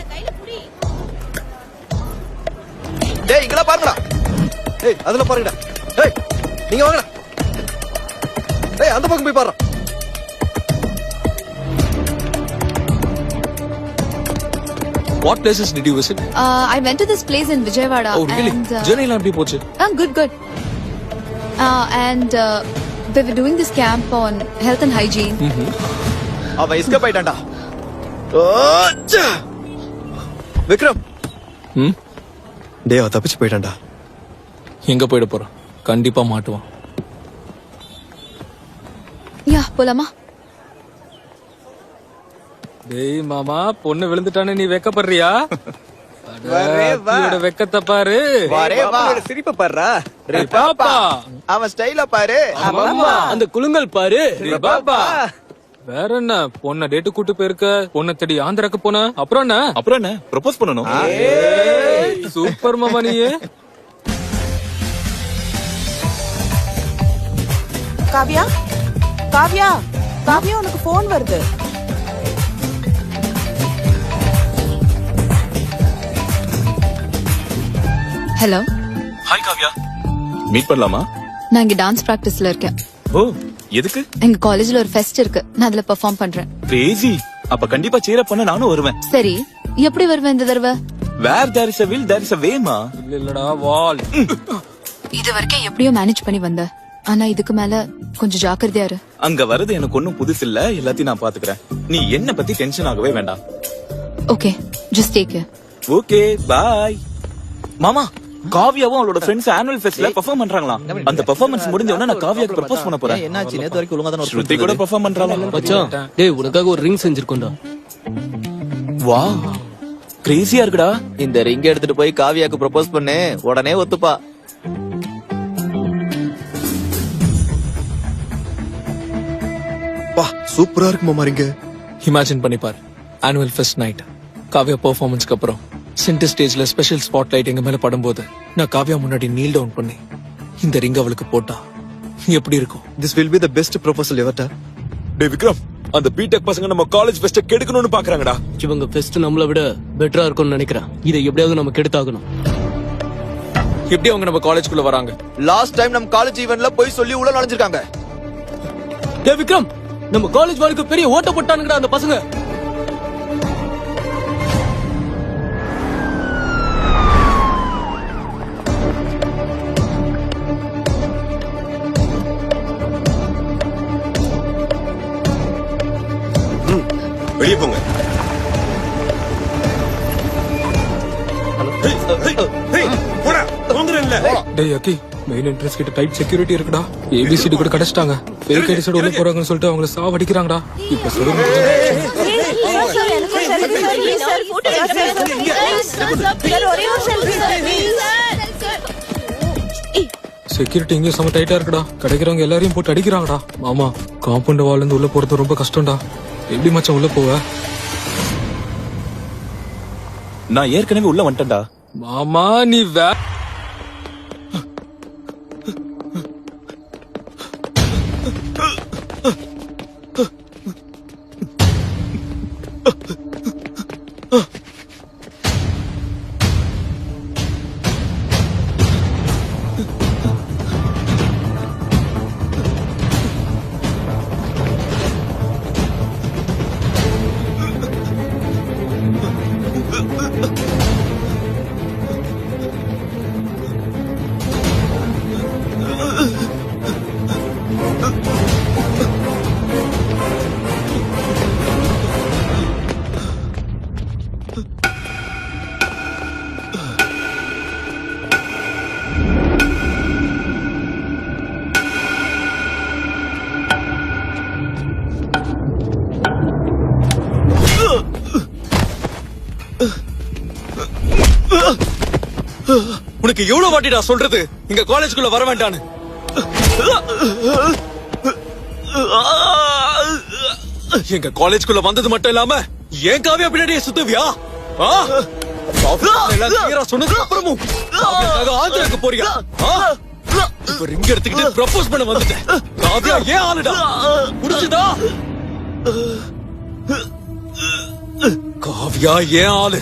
டேய் இங்கலாம் பாருங்கடா. ஏய் அதுல பாருங்கடா. ஏய் நீங்க வாங்கடா. ஏய் அந்த பக்கம் போய் பாரு. What places did you visit? I went to this place in Vijayawada. Oh really? And, Journey எல்லாம் எப்படி போச்சு? Good. And we were doing this camp on health and hygiene. அவன் எஸ்கேப் ஆயிட்டான்டா. விக்ரம். டேய் அவ தப்பிச்சு போயிட்டான்டா. எங்க போயிட போறான்? கண்டிப்பா மாட்டுவான். யா போலாமா? டேய் மாமா, பொண்ணு விழுந்துட்டானே, நீ வெக்கப்படுறியா? வரே வா. வெக்கத்தை பாரு. வரே வா. சிரிப்ப பாருடா. பாப்பா, அவன் ஸ்டைல பாரு. அந்த குலுங்கல் பாரு. பாப்பா. வேற என்ன, பொண்ண டேட்டு கூட்டு போயிருக்க, பொண்ணை தேடி ஆந்திராக்கு போன, அப்புறம் என்ன ப்ரொபோஸ் பண்ணணும். சூப்பர் மாமா நீயே. காவ்யா உனக்கு போன் வருது. ஹலோ. ஹாய் காவ்யா, மீட் பண்ணலாமா? நான் இங்க டான்ஸ் பிராக்டிஸ்ல இருக்கேன். ஓ, எதுக்கு? எங்க காலேஜ்ல ஒரு ஃபெஸ்ட் இருக்கு, நான் அதுல பெர்ஃபார்ம் பண்றேன். கிரேசி. அப்ப கண்டிப்பா cheer up பண்ண நானும் வருவேன். சரி, எப்படி வருவேன் இந்த தடவை? Where there is a will there is a way மா. இல்லடா வால். இது வரைக்கும் எப்படியோ மேனேஜ் பண்ணி வந்த, ஆனா இதுக்கு மேல கொஞ்சம் ஜாக்கிரதையா இரு. அங்க வரது எனக்கு ஒண்ணும் புதுசு இல்ல, எல்லாத்தையும் நான் பாத்துக்கிறேன். நீ என்ன பத்தி டென்ஷன் ஆகவே வேண்டாம். Okay, just take care. Okay, bye. மாமா, காவியாவும் அவளோட ஃப்ரெண்ட்ஸ் ஆனுவல் ஃபெஸ்ட்ல பெர்ஃபார்ம் பண்றாங்களாம். அந்த பெர்ஃபார்மன்ஸ் முடிஞ்ச உடனே நான் காவியாக்கு ப்ரப்போஸ் பண்ண போறேன். என்னாச்சு? நேத்து வரைக்கும் ஒழுங்கா தான ஸ்ருதி கூட பெர்ஃபார்ம் பண்றாங்க. மச்சான், டேய் உனக்காக ஒரு ரிங் செஞ்சிருக்கோம்டா. வாவ், கிரேசியா இருக்குடா. இந்த ரிங் எடுத்துட்டு போய் காவியாக்கு ப்ரப்போஸ் பண்ணு, உடனே ஒத்துப்பா. வா சூப்பரா இருக்கு மாமா ரிங்க. இமேஜின் பண்ணி பாரு, ஆனுவல் ஃபெஸ்ட் நைட், காவியா பெர்ஃபார்மன்ஸ்க்கு அப்புறம் சென்டர் ஸ்டேஜ்ல ஸ்பெஷல் ஸ்பாட் லைட் எங்க மேல படும்போது நான் காவியா முன்னாடி நீல் டவுன் பண்ணி இந்த ரிங் அவளுக்கு போட்டா எப்படி இருக்கும்? This will be the best proposal ever done. டேய் விக்ரம், அந்த பிடெக் பசங்க நம்ம காலேஜ் ஃபெஸ்ட கெடுக்கணும்னு பாக்குறாங்கடா. இவங்க ஃபெஸ்ட் நம்மள விட பெட்டரா இருக்கும்னு நினைக்கிறேன். இதை எப்படியாவது நம்ம கெடுத்தாகணும். எப்படி அவங்க நம்ம காலேஜ்க்குள்ள வராங்க? லாஸ்ட் டைம் நம்ம காலேஜ் ஈவென்ட்ல போய் சொல்லி உள்ள நுழைஞ்சிருக்காங்க. டேய் விக்ரம், நம்ம காலேஜ் வாழ்க்கை பெரிய ஓட்ட போட்டானுங்கடா அந்த பசங்க. வெளியே போங்க. போடா, போங்கறேன்ல. டேய் அக்கி, மெயின் என்ட்ரன்ஸ் கிட்ட டைட் செக்யூரிட்டி இருக்குடா. ஏபிசிடி கூட கடச்சிட்டாங்க. ஃபேக் ஐடி சைடு உள்ள போறாங்கன்னு சொல்லிட்டு அவங்கள சாவடிக்கிறாங்கடா. இப்ப சொல்லுங்க. செக்யூரிட்டி இங்க செம டைட்டா இருக்குடா. கிடைக்கிறவங்க எல்லாரையும் போட்டு அடிக்கிறாங்கடா. மாமா, காம்பவுண்ட் வால்ல இருந்து உள்ள போறது ரொம்ப கஷ்டம்டா. எப்படி மச்சான் உள்ள போவ? நான் ஏற்கனவே உள்ள வந்துட்டேன்டா. மாமா நீ உனக்கு எவ்வளவு வாட்டிடா சொல்றது இங்க காலேஜ்க்குள்ள வர வேண்டான்னு? எங்க காலேஜ்குள்ள வந்தது மட்டும் இல்லாம ஏன் காவியா பின்னாடியே சுத்துவியா? சொன்னதுக்கு அப்புறமும் ஆந்திராக்கு போறியா? இப்ப ரிங் எடுத்துக்கிட்டு ப்ரப்போஸ் பண்ண வந்துட்டேன். காவியா ஏன் ஆளுடா? புடிச்சுதா? காவியா ஏன் ஆளு?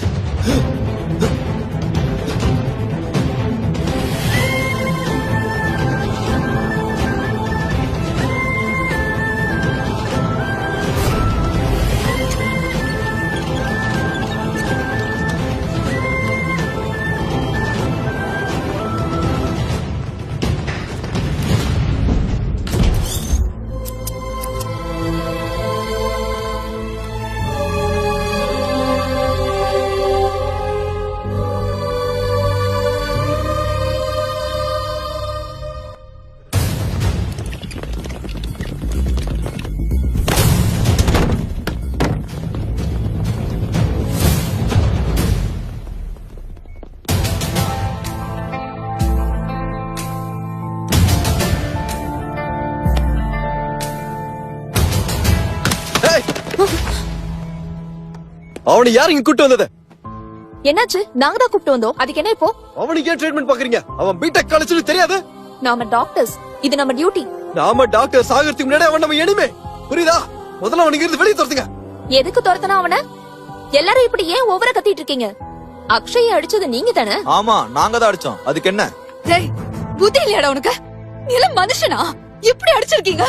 அவனை யார் இங்க கூட்டு வந்தது? என்னாச்சு? நாங்க தான் கூப்பிட்டு வந்தோம். அதுக்கு என்ன இப்போ? அவனுக்கு ஏன் ட்ரீட்மெண்ட் பாக்குறீங்க? அவன் பிடெக் காலேஜ்ல தெரியாது? நாம டாக்டர்ஸ், இது நம்ம டியூட்டி. நாம டாக்டர் சாகறதுக்கு முன்னாடி அவன் நம்ம எனிமே. புரியுதா? முதல்ல அவனுக்கு இருந்து வெளியே துரத்துங்க. எதுக்கு துரத்தனா அவன? எல்லாரும் இப்படி ஏன் ஓவரா கத்திட்டு இருக்கீங்க? அக்ஷய அடிச்சது நீங்க தானே? ஆமா, நாங்க தான் அடிச்சோம். அதுக்கு என்ன? டேய், புத்தி இல்லையாடா உனக்கு? நீ எல்லாம் மனுஷனா? எப்படி அடிச்சிருக்கீங்க?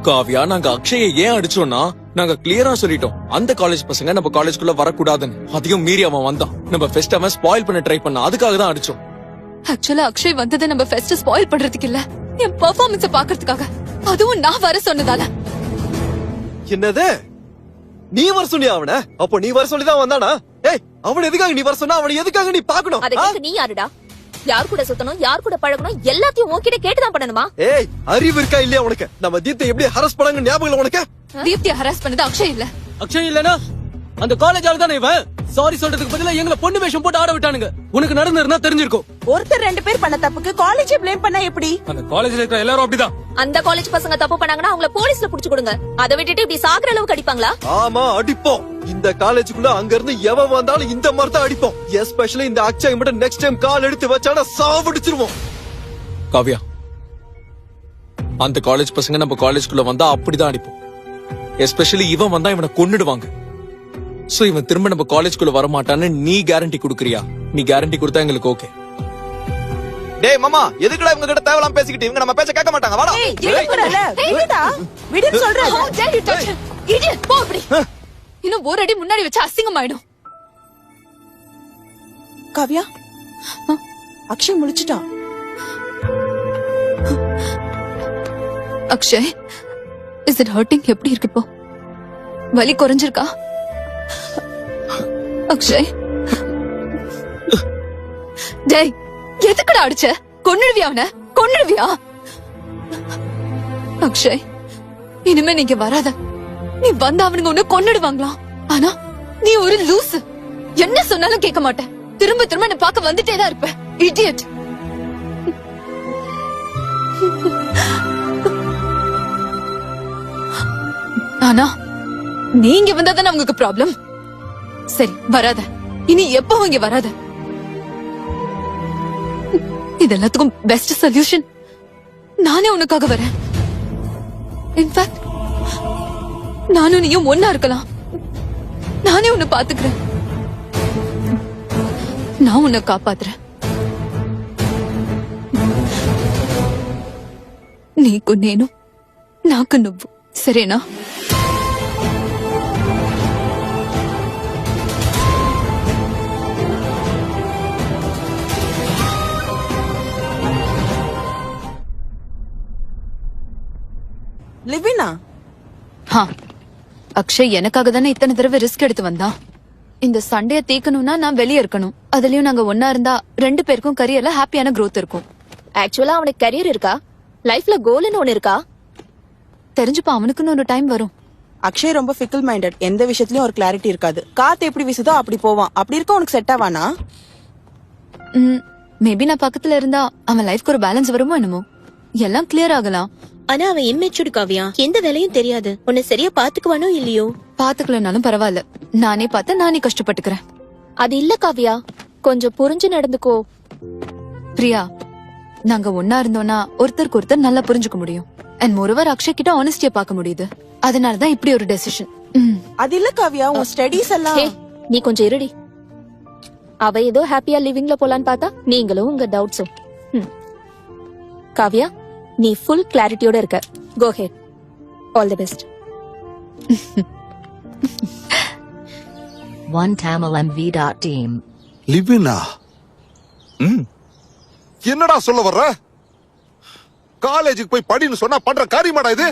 காவியா, நாங்க அக்ஷயை ஏன் அடிச்சோம்னா நாங்க கிளியரா சொல்லிட்டோம் அந்த காலேஜ் பசங்க நம்ம காலேஜ்குள்ள வரக்கூடாதுன்னு. அதையும் மீறி அவன் வந்தான். நம்ம ஃபெஸ்ட் அவன் ஸ்பாயில் பண்ண ட்ரை பண்ண, அதுக்காக தான் அடிச்சோம். ஆக்சுவலா அக்ஷய் வந்தது நம்ம ஃபெஸ்ட் ஸ்பாயில் பண்றதுக்கு இல்ல, என் பெர்ஃபார்மன்ஸ் பாக்குறதுக்காக. அதுவும் நான் வர சொன்னதால. என்னது? நீ வர சொன்னியா அவன? அப்போ நீ வர சொல்லிதான் வந்தானா? ஏய், அவன் எதுக்காக நீ வர சொன்னா? அவனை எதுக்காக நீ பாக்கணும்? அதுக்கு நீ யாருடா? யார் கூட சுத்தணும், யார் கூட பழகணும், எல்லாத்தையும் உன்கிட்ட கேட்டுதான் பண்ணணுமா? ஏய், அறிவு இருக்கா இல்லையா உனக்கு? நம்ம தீப்தி எப்படி ஹரஸ் பண்ணாங்க ஞாபகம் இல்ல உனக்கு? தீப்தியை ஹராஸ் பண்ணது அக்ஷய் இல்ல. அக்ஷய் இல்லனா அந்த காலேஜ் ஆளு தானே இவன். சாரி சொல்றதுக்கு பதிலா எங்களை பொண்ணு வேஷம் போட்டு ஆட விட்டானுங்க. உனக்கு நடந்திருந்தா தெரிஞ்சிருக்கும். ஒருத்தர் 2 பேர் பண்ண தப்புக்கு காலேஜே ப்ளேம் பண்ணா எப்படி? அந்த காலேஜ்ல இருக்கிற எல்லாரும் அப்படிதான். அந்த காலேஜ் பசங்க தப்பு பண்ணாங்கன்னா அவங்கள போலீஸ்ல புடிச்சு கொடுங்க. அதை விட்டுட்டு இப்படி சாகுற அளவுக்கு அடிப்பாங்களா? ஆமா, அடிப்போம். இந்த காலேஜுக்குள்ள அங்க இருந்து எவன் வந்தாலும் இந்த மாதிரி தான் அடிப்போம். எஸ்பெஷலி இந்த அக்ஷய் மட்டும் நெக்ஸ்ட் டைம் கால் எடுத்து வச்சானா சாவடிச்சிருவோம். காவியா, அந்த காலேஜ் பசங்க நம்ம காலேஜ்குள்ள வந்தா அப்படிதான் அடிப்போம். எஸ்பெஷலி இவன் வந்தா இவனை கொன்னுடுவாங்க. சோ இவன் திரும்ப நம்ம காலேஜ்குள்ள வர மாட்டான்னு நீ கேரண்டி குடுக்கறியா? நீ கேரண்டி கொடுத்தா எங்களுக்கு ஓகே. டேய் மாமா, எதுக்குடா இவங்க கிட்ட தேவலாம் பேசிக்கிட்டு? இவங்க நம்ம பேச்ச கேட்க மாட்டாங்க. வாடா. ஏய், எழுப்புறல. விடுடா. விடு சொல்றேன். How dare you touch him? Idiot, போ அப்படி. இன்னும் ஒரு அடி முன்னாடி வச்சா அசிங்கமாயிடும். காவ்யா, அக்ஷய் முழிச்சிட்டான். Akshay, is it hurting? எப்படி இருக்கு இப்போ? வலி குறைஞ்சிருக்கா? அக்ஷய், டேய், எதுக்குடா அடிச்ச? கொன்னுடுவியா அவன? கொன்னுடுவியா? அக்ஷய், இனிமே நீங்க வராத. நீ வந்தா அவனுங்க உன்னை கொன்னுடுவாங்களா? ஆனா நீ ஒரு லூசு. என்ன சொன்னாலும் கேட்க மாட்டேன். திரும்ப திரும்ப என்ன பார்க்க வந்துட்டே தான் இருப்ப. இடியட். ஆனா நீங்க வந்தாதானே உங்களுக்கு ப்ராப்ளம். சரி, வராத. இனி எப்பவும் இங்க வராத. இது எல்லாத்துக்கும் பெஸ்ட் சொல்யூஷன் நானே உனக்காக வரேன். இன்ஃபேக்ட் நானும் நீயும் ஒன்னா இருக்கலாம். நானே உன்னை பாத்துக்கிறேன். நான் உன்னை காப்பாத்துறேன். నీకు నేను, నాకు నువ్వు. సరేనా? லிவினா? அக்ஷய் எனக்காக தானே இத்தனை தடவை ரிஸ்க் எடுத்து வந்தான். இந்த சண்டைய தீக்கணும்னா நான் வெளியே இருக்கணும். அதுலயும் நாங்க ஒன்னா இருந்தா 2 பேருக்கும் கரியர்ல ஹாப்பியான growth இருக்கும். ஆக்சுவலா அவனுக்கு கரியர் இருக்கா? லைஃப்ல கோல்னு ஒன்னு இருக்கா? தெரிஞ்சுப்பா, அவனுக்குன்னு ஒரு டைம் வரும். அக்ஷய் ரொம்ப ஃபிக்கல் மைண்டட். எந்த விஷயத்துலயும் ஒரு கிளாரிட்டி இருக்காது. காத்து எப்படி வீசுதோ அப்படி போவான். அப்படி இருக்க உனக்கு செட் ஆவானா? மேபி நான் பக்கத்துல இருந்தா அவன் லைஃப்க்கு ஒரு பேலன்ஸ் வருமோ என்னமோ. எல்லாம் கிளியர் ஆகலாம். ஆனா அவன் இம்மெச்சூர்டு காவியா, எந்த வேலையும் தெரியாது. உன்னை சரியா பாத்துக்குவானோ இல்லையோ? பாத்துக்கலனாலும் பரவாயில்ல, நானே பார்த்து நானே கஷ்டப்பட்டுக்கிறேன். அது இல்ல காவியா, கொஞ்சம் புரிஞ்சு நடந்துக்கோ. பிரியா, நாங்க ஒன்னா இருந்தோம்னா ஒருத்தருக்கு ஒருத்தர் நல்லா புரிஞ்சுக்க முடியும். அண்ட் மோரோவர் அக்ஷய் கிட்ட ஆனஸ்டியா பார்க்க முடியுது. அதனாலதான் இப்படி ஒரு டெசிஷன். அது இல்ல காவியா, உன் ஸ்டடீஸ் எல்லாம். ஹே, நீ கொஞ்சம் இருடி. அவ ஏதோ ஹாப்பியா லிவிங்ல போலான்னு பார்த்தா நீங்களும் உங்க டவுட்ஸும். காவியா, நீ ஃபுல் கிளாரிட்டியோட இருக்க. Go ahead. All the best. OneTamilMV.team. லிவினா, என்னடா சொல்ல வர்ற? காலேஜுக்கு போய் படின்னு சொன்னா பண்ற காரியமாடா இது?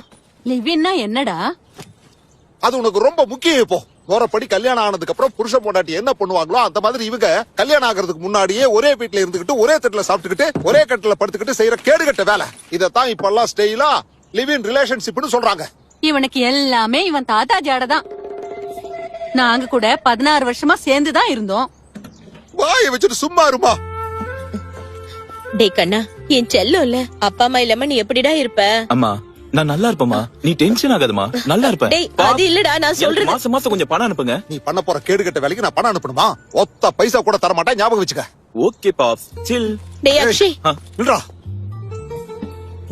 லிவின்னா என்னடா? அது உனக்கு ரொம்ப முக்கியம். இப்போ போறபடி கல்யாணம் ஆனதுக்கு அப்புறம் புருஷன் பொண்டாட்டி என்ன பண்ணுவாங்களோ அந்த மாதிரி இவங்க கல்யாணம் ஆகிறதுக்கு முன்னாடியே ஒரே வீட்டுல இருந்துகிட்டு ஒரே தட்டுல சாப்பிட்டுக்கிட்டு ஒரே கட்டுல படுத்துக்கிட்டு செய்யற கேடுகட்ட வேலை. இதத்தான் இப்ப எல்லாம் ஸ்டெயிலா லிவ் இன் ரிலேஷன்ஷிப்னு சொல்றாங்க. இவனுக்கு எல்லாமே இவன் தாத்தா ஜாடதான். நாங்க கூட 16 வருஷமா சேர்ந்துதான் இருந்தோம். வாயை வச்சுட்டு சும்மா இருமா. டேய் கண்ணா, என் செல்லம் இல்ல, அப்பா அம்மா இல்லாம நீ எப்படிடா இருப்ப? அம்மா, நான் நல்லா இருப்பேமா, நீ டென்ஷன் ஆகாதம்மா, நல்லா இருப்பேன். டேய், அது இல்லடா நான் எனக்கு சொல்றது. மாசம் மாசம் கொஞ்சம் பணம் அனுப்புங்க. நீ பண்ண போற கேடுகட்ட வேலைக்கு நான் பணம் அனுப்பணுமா? ஒத்த பைசா கூட தர மாட்டேன், ஞாபகம் வச்சுக்க. ஓகே பாப்ஸ், சில். டேய் அக்ஷய், இல்லடா,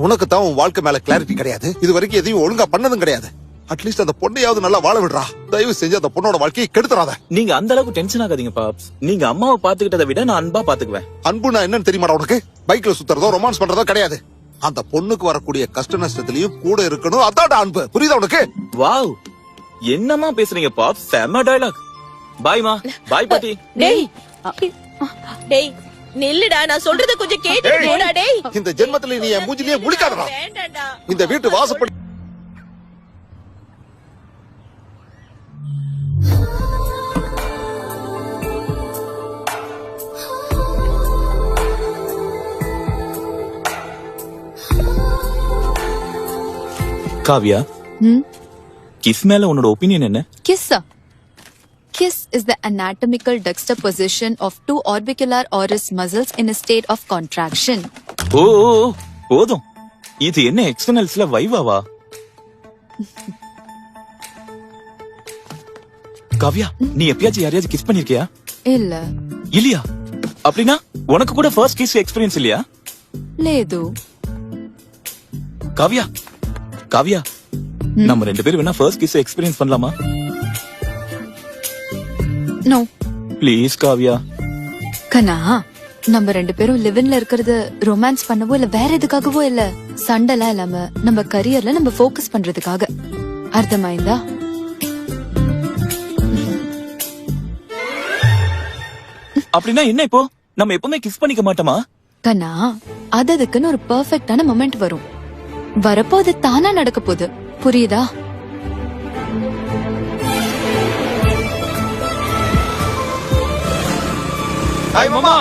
உனக்கு தான் உன் வாழ்க்கை மேல கிளாரிட்டி கிடையாது. இது வரைக்கும் எதையும் ஒழுங்கா பண்ணதும் கிடையாது. அட்லீஸ்ட் அந்த பொண்ணையாவது நல்லா வாழ விடுறா. தயவு செஞ்சு அந்த பொண்ணோட வாழ்க்கையை கெடுத்துறாத. நீங்க அந்த அளவுக்கு டென்ஷன் ஆகாதீங்க பாப்ஸ். நீங்க அம்மாவை பாத்துக்கிட்டதை விட நான் அன்பா பாத்துக்குவேன். அன்புனா என்னன்னு தெரியுமாடா உனக்கு? பைக்ல சுத்துறதோ ரொமான்ஸ் பண்றதோ கிடையாது. அந்த பொண்ணுக்கு வரக்கூடிய கஷ்ட நஷ்டத்திலயும் கூட இருக்கணும். அதான்டா அன்பு. புரியுதா உனக்கு? வாவ், என்னமா பேசுறீங்க பாப்ஸ், செம்ம டயலாக். பாய்மா, பாய் பாட்டி. டேய் டேய் நில்லுடா, நான் சொல்றத கொஞ்சம் கேட்டு போடா. டேய், இந்த ஜென்மத்துல நீ என் மூஞ்சிலேயே முழிக்காதடா. வேண்டாம்டா. இந்த வீட்டு வாசப்படி காவியா, கிஸ் மேல உன்னோட ஒப்பீனியன் என்ன? Kissa. Kiss is the anatomical juxtaposition of two orbicular oris muscles in a state of contraction. ஓ போதும். இது என்ன எக்ஸ்டர்னல்ஸ்ல வைவாவா? காவியா, நீ எப்பயாச்சும் யாரையாச்சும் கிஸ் பண்ணிருக்கியா? இல்ல. இல்லையா? அப்படின்னா உனக்கு கூட ஃபர்ஸ்ட் கிஸ் எக்ஸ்பீரியன்ஸ் இல்லையா? లేదు. காவியா, காவியா, நம்ம ரெண்டு பேரும் வேணா ஃபர்ஸ்ட் கிஸ் எக்ஸ்பீரியன்ஸ் பண்ணலாமா? நோ. ப்ளீஸ் காவியா. கண்ணா, நம்ம ரெண்டு பேரும் லிவின்ல இருக்கிறது ரொமான்ஸ் பண்ணவோ இல்ல வேற எதுக்காகவோ இல்ல. சண்டைலாம் இல்லாம நம்ம கரியர்ல நம்ம ஃபோக்கஸ் பண்றதுக்காக. அர்த்தமாயிருந்தா? அப்படின்னா என்ன இப்போ? நம்ம எப்பவுமே கிஸ் பண்ணிக்க மாட்டோமா? கண்ணா, அதுக்குன்னு ஒரு பெர்ஃபெக்ட்டான மொமெண்ட் வரும். வரப்போ அது தானா நடக்க போகுது. புரியுதா? ஹாய் மாமா.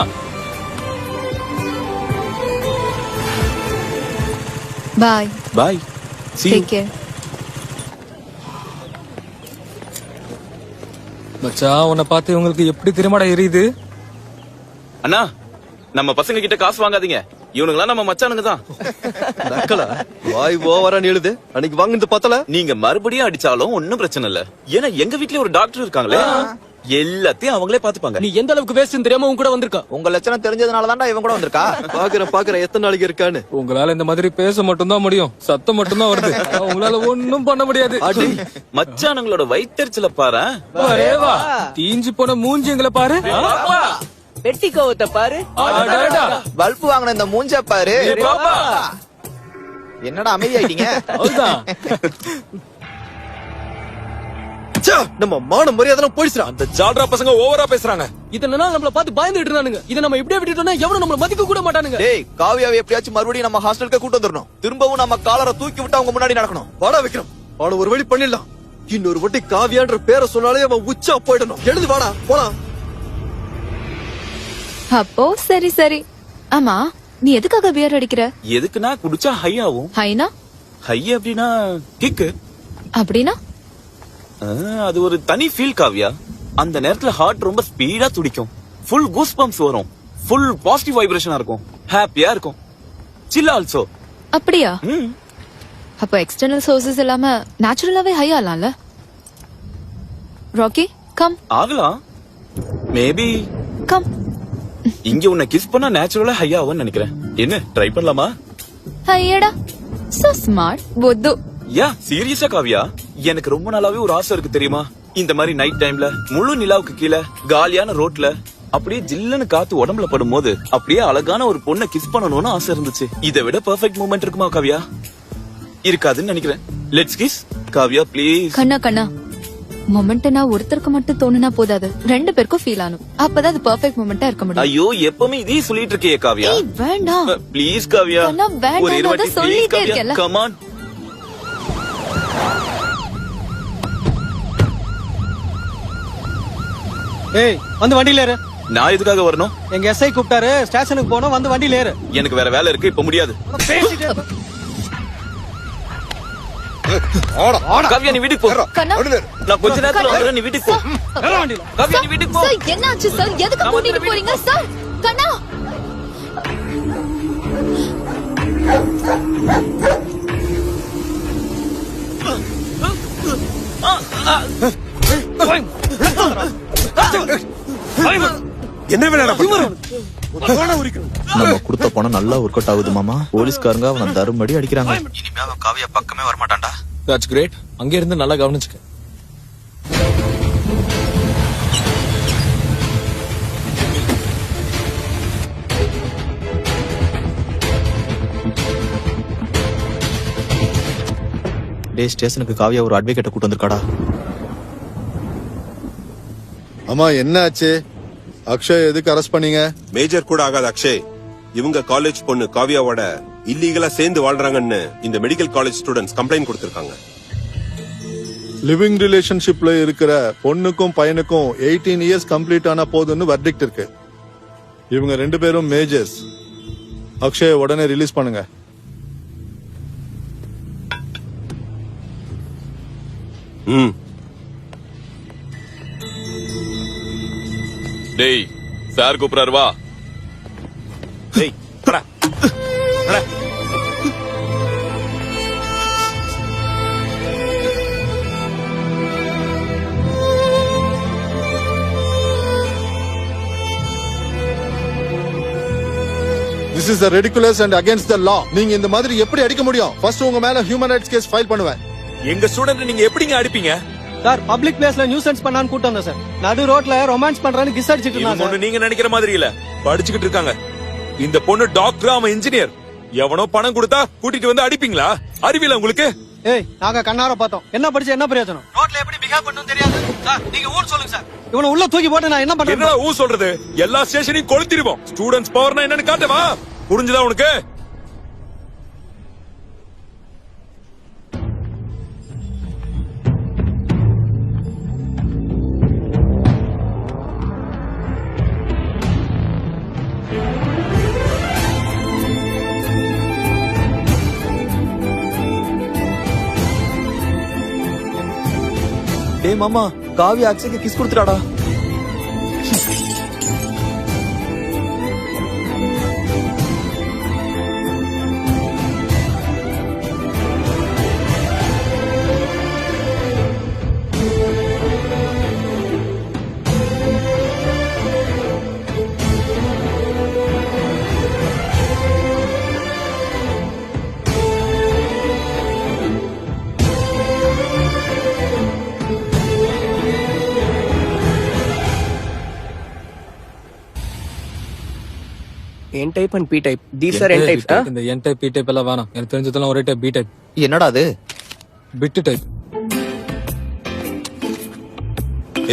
பாய். பாய். See you. Take care. மச்சான், உன்னை பார்த்து உங்களுக்கு எப்படி தெரியுமாடா எரியுது? அண்ணா, நம்ம பசங்க கிட்ட காசு வாங்காதீங்க. இவனுங்களாம் நம்ம மச்சானுங்க தான். நக்கலா? வாய் ஓவரா நீளுது. அன்னைக்கு வாங்கினது பத்தல. நீங்க மறுபடியும் அடிச்சாலும் ஒண்ணும் பிரச்சனை இல்ல. ஏன்னா எங்க வீட்லயே ஒரு டாக்டர் இருக்காங்களே, எல்லாத்தையும் அவங்களே பாத்துப்பாங்க. நீ எந்த அளவுக்கு வேஸ்ட் தெரியாம உன் கூட வந்திருக்கா? உங்க லட்சணம் தெரிஞ்சதுனால தான்டா இவன் கூட வந்திருக்கா. பாக்குறேன் எத்தனை நாளைக்கு இருக்கான்னு. உங்களால இந்த மாதிரி பேச மட்டும்தான் முடியும், சத்தம் மட்டும்தான் வருது. உங்களால ஒண்ணும் பண்ண முடியாது. மச்சானுங்களோட வயிற்றுல பாரு. தீஞ்சு போன மூஞ்சி எங்களை பாரு. வெட்டி கோவத்தை பாரு. பல்பு வாங்கின இந்த மூஞ்ச பாரு. என்னடா அமைதியாயிட்டீங்க? நம்ம மான மரியாதை போயிடுச்சு. அந்த ஜால்ரா பசங்க ஓவரா பேசுறாங்க. இதனால நம்மள பார்த்து பயந்துட்டு இருந்தானுங்க. இத நம்ம இப்படியே விட்டுட்டோம்னா எவனும் நம்மள மதிக்க கூட மாட்டானுங்க. டேய், காவியாவை எப்படியாச்சும் மறுபடியும் நம்ம ஹாஸ்டலுக்கு கூட்டு வந்துடணும். திரும்பவும் நம்ம காலரை தூக்கி விட்டு அவங்க முன்னாடி நடக்கணும். வாடா விக்ரம், அவன ஒரு வழி பண்ணிடலாம். இன்னொரு வாட்டி காவியான்ற பேரை சொன்னாலே அவன் உச்சா போயிடணும். எழுது வாடா போலாம். அப்போ சரி சரி. ஆமா, நீ எதுக்காக பியர் அடிக்கிற? எதுக்குன்னா குடிச்சா ஹை ஆகும். ஹைனா? ஹை அப்படின்னா கிக்கு. அப்படின்னா அது ஒரு தனி ஃபீல் காவியா. அந்த நேரத்துல ஹார்ட் ரொம்ப ஸ்பீடா துடிக்கும். ஃபுல் கூஸ் பம்ப்ஸ் வரும். ஃபுல் பாசிட்டிவ் வைப்ரேஷனா இருக்கும். ஹாப்பியா இருக்கும். சில் ஆல்சோ. அப்படியா? அப்போ எக்ஸ்டர்னல் சோர்சஸ் இல்லாம நேச்சுரலாவே ஹை ஆகலாம்ல? ராக்கி கம் ஆகலாம். Maybe come. இங்க உன்னை கிஸ் பண்ணா நேச்சுரலா ஹை ஆகும்னு நினைக்கிறேன். என்ன ட்ரை பண்ணலாமா? ஹையடா சோ ஸ்மார்ட் பொத்து. யா சீரியஸா காவியா, எனக்கு ரொம்ப நாளாவே ஒரு ஆசை இருக்கு தெரியுமா? இந்த மாதிரி நைட் டைம்ல முழு நிலாவுக்கு கீழே காலியான ரோட்ல அப்படியே ஜில்லுன்னு காத்து உடம்புல படும்போது அப்படியே அழகான ஒரு பொண்ணை கிஸ் பண்ணணும்னு ஆசை இருந்துச்சு. இதை விட பெர்ஃபெக்ட் மூமெண்ட் இருக்குமா காவியா? இருக்காதுன்னு நினைக்கிறேன். Let's kiss Kavya please. கண்ணா கண்ணா, மொமெண்ட்னா ஒருத்தருக்கு மட்டும் தோணுனா போதாது, 2 பேருக்கும் ஃபீல் ஆகணும். அப்பதான் அது பெர்ஃபெக்ட் மொமெண்டா இருக்க முடியும். ஐயோ எப்பவுமே இதே சொல்லிட்டு இருக்கே காவியா. ஏய் வேண்டாம் ப்ளீஸ் காவியா, கண்ணா வேண்டாம், ஒரு நான் இருவாட்டி தான் சொல்லிட்டே ப்ளீஸ் காவியா, இருக்கேன்ல. Come on. ஏய் வந்து வண்டியில ஏறு. நான் எதுக்காக வரணும்? எங்க எஸ்ஐ கூப்பிட்டாரு, ஸ்டேஷனுக்கு போனோம், வந்து வண்டியில ஏறு. எனக்கு வேற வேலை இருக்கு, இப்ப முடியாது. காவியா நீ வீட்டுக்கு போ. கண்ணா நான் கொஞ்ச நேரத்துல வந்துறேன், நீ வீட்டுக்கு போ. காவியா நீ வீட்டுக்கு போ. சார் என்னாச்சு சார்? எதுக்கு கூட்டிட்டு போறீங்க சார்? கண்ணா என்ன விளையாட நம்ம கொடுத்த பணம் நல்லா ஒர்க் அவுட் ஆகுது மாமா. போலீஸ்காரங்க அவனை தரும்படி அடிக்கிறாங்க. இனிமே அவன் காவியா பக்கமே வரமாட்டான்டா. That's great. அங்க இருந்து நல்லா கவனிச்சுக்க. டே ஸ்டேஷனுக்கு காவியா ஒரு அட்வொகேட்டை கூட்டு வந்திருக்காடா. அம்மா என்ன ஆச்சு? அக்ஷய் எதுக்கு அரெஸ்ட் பண்ணீங்க? மேஜர் கூட ஆகாத அக்ஷய், இவங்க காலேஜ் பொண்ணு காவியாவோட இல்லீகலா சேர்ந்து வாழ்றாங்கன்னு இந்த மெடிக்கல் காலேஜ் ஸ்டூடெண்ட்ஸ் கம்ப்ளைண்ட் கொடுத்திருக்காங்க. லிவிங் ரிலேஷன்ஷிப்ல இருக்கிற பொண்ணுக்கும் பையனுக்கும் 18 இயர்ஸ் கம்ப்ளீட் ஆனா போதும்னு வர்டிக்ட் இருக்கு. இவங்க 2 பேரும் மேஜர்ஸ். அக்ஷய் உடனே ரிலீஸ் பண்ணுங்க. டேய் சார் கூப்பிடுறாரு வா. டேய் போடா போடா. This is a ridiculous and against the law. நீங்க இந்த மாதிரி எப்படி அடிக்க முடியும்? ஃபர்ஸ்ட் உங்க மேல ஹியூமன் ரைட்ஸ் கேஸ் ஃபைல் பண்ணுவேன். எங்க ஸ்டூடெண்ட் நீங்க எப்படிங்க அடிப்பீங்க? சார் பப்ளிக் பிளேஸ்ல நியூசன்ஸ் பண்ணான்னு கூட்டம் வந்தேன் சார். நடு ரோட்ல ரொமான்ஸ் பண்றான்னு கிஸ் அடிச்சிட்டு இருந்தாங்க. பொண்ணு நீங்க நினைக்கிற மாதிரி இல்ல, படிச்சுக்கிட்டு இருக்காங்க. இந்த பொண்ணு டாக்டர், அவன் இன்ஜினியர். எவனோ பணம் கொடுத்தா கூட்டிட்டு வந்து அடிப்பீங்களா? அறிவியல உங்களுக்கு? ஏய் நாங்க கண்ணார பார்த்தோம். என்ன படிச்சு என்ன பிரயோஜனம்? ரோட்ல எப்படி பிஹேவ் பண்ணனும் தெரியாது. சார் நீங்க ஊர் சொல்லுங்க சார். இவனை உள்ள தூக்கி போட்டு நான் என்ன பண்றது? என்னடா ஊ சொல்றது? எல்லா ஸ்டேஷனையும் கொளுத்திடுவோம். ஸ்டூடண்ட்ஸ் பவர்னா என்னன்னு காட்டவா? புரிஞ்சுதா உனக்கு? டேய் மாமா, காவியா அக்ஷய்க்கு கிஸ் கொடுத்துட்டாடா. N type and P type. These are N types. இந்த N type P type எல்லாம் வேணாம். எனக்கு தெரிஞ்சதெல்லாம் ஒரே டைப் B type. என்னடா அது? Bit type.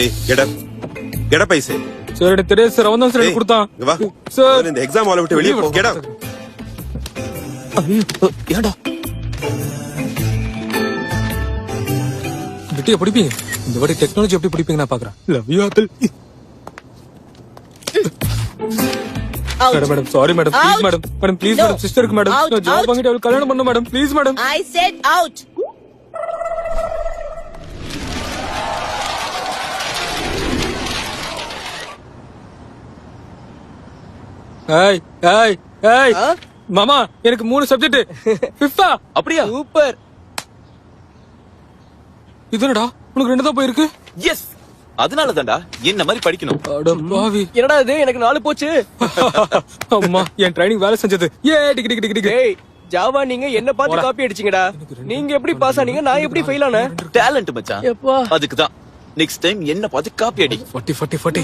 ஏய் get up. Get up I say. Sir எனக்கு தெரியாது சார், அவன் தான் சார் கொடுத்தான். இங்க வா. சார் இந்த எக்ஸாம் ஹாலை விட்டு வெளிய போ. Get up. ஏன்டா? பிட்டியை பிடிப்பீங்க. இந்த வாட்டி டெக்னாலஜி எப்படி பிடிப்பீங்க நான் பாக்குறேன். Love you apple. Madam sorry madam, please madam. Madam please madam, சிஸ்டருக்கு மேடம். நான் ஜாப் வாங்கிட்டு அவளுக்கு கல்யாணம் பண்ணணும் madam, please madam. I said out. ஏய் ஏய் ஏய் மாமா, எனக்கு 3 சப்ஜெக்ட். 5th அப்படியா? சூப்பர். இதுனடா உனக்கு 2 தான் போயிருக்கு. எஸ், அதனால தான்டா என்ன மாதிரி படிக்கணும். அட பாவி. என்னடா இது எனக்கு 4 போச்சு. அம்மா என் ட்ரைனிங் வேலை செஞ்சது. ஏ டிக் டிக் டிக் டிக். டேய் ஜாவா நீங்க என்ன பார்த்து காப்பி அடிச்சீங்கடா. நீங்க எப்படி பாஸ் ஆனீங்க, நான் எப்படி ஃபெயில் ஆனேன்? டேலண்ட் மச்சான். எப்பா அதுக்கு தான் நெக்ஸ்ட் டைம் என்ன பார்த்து காப்பி அடி. 40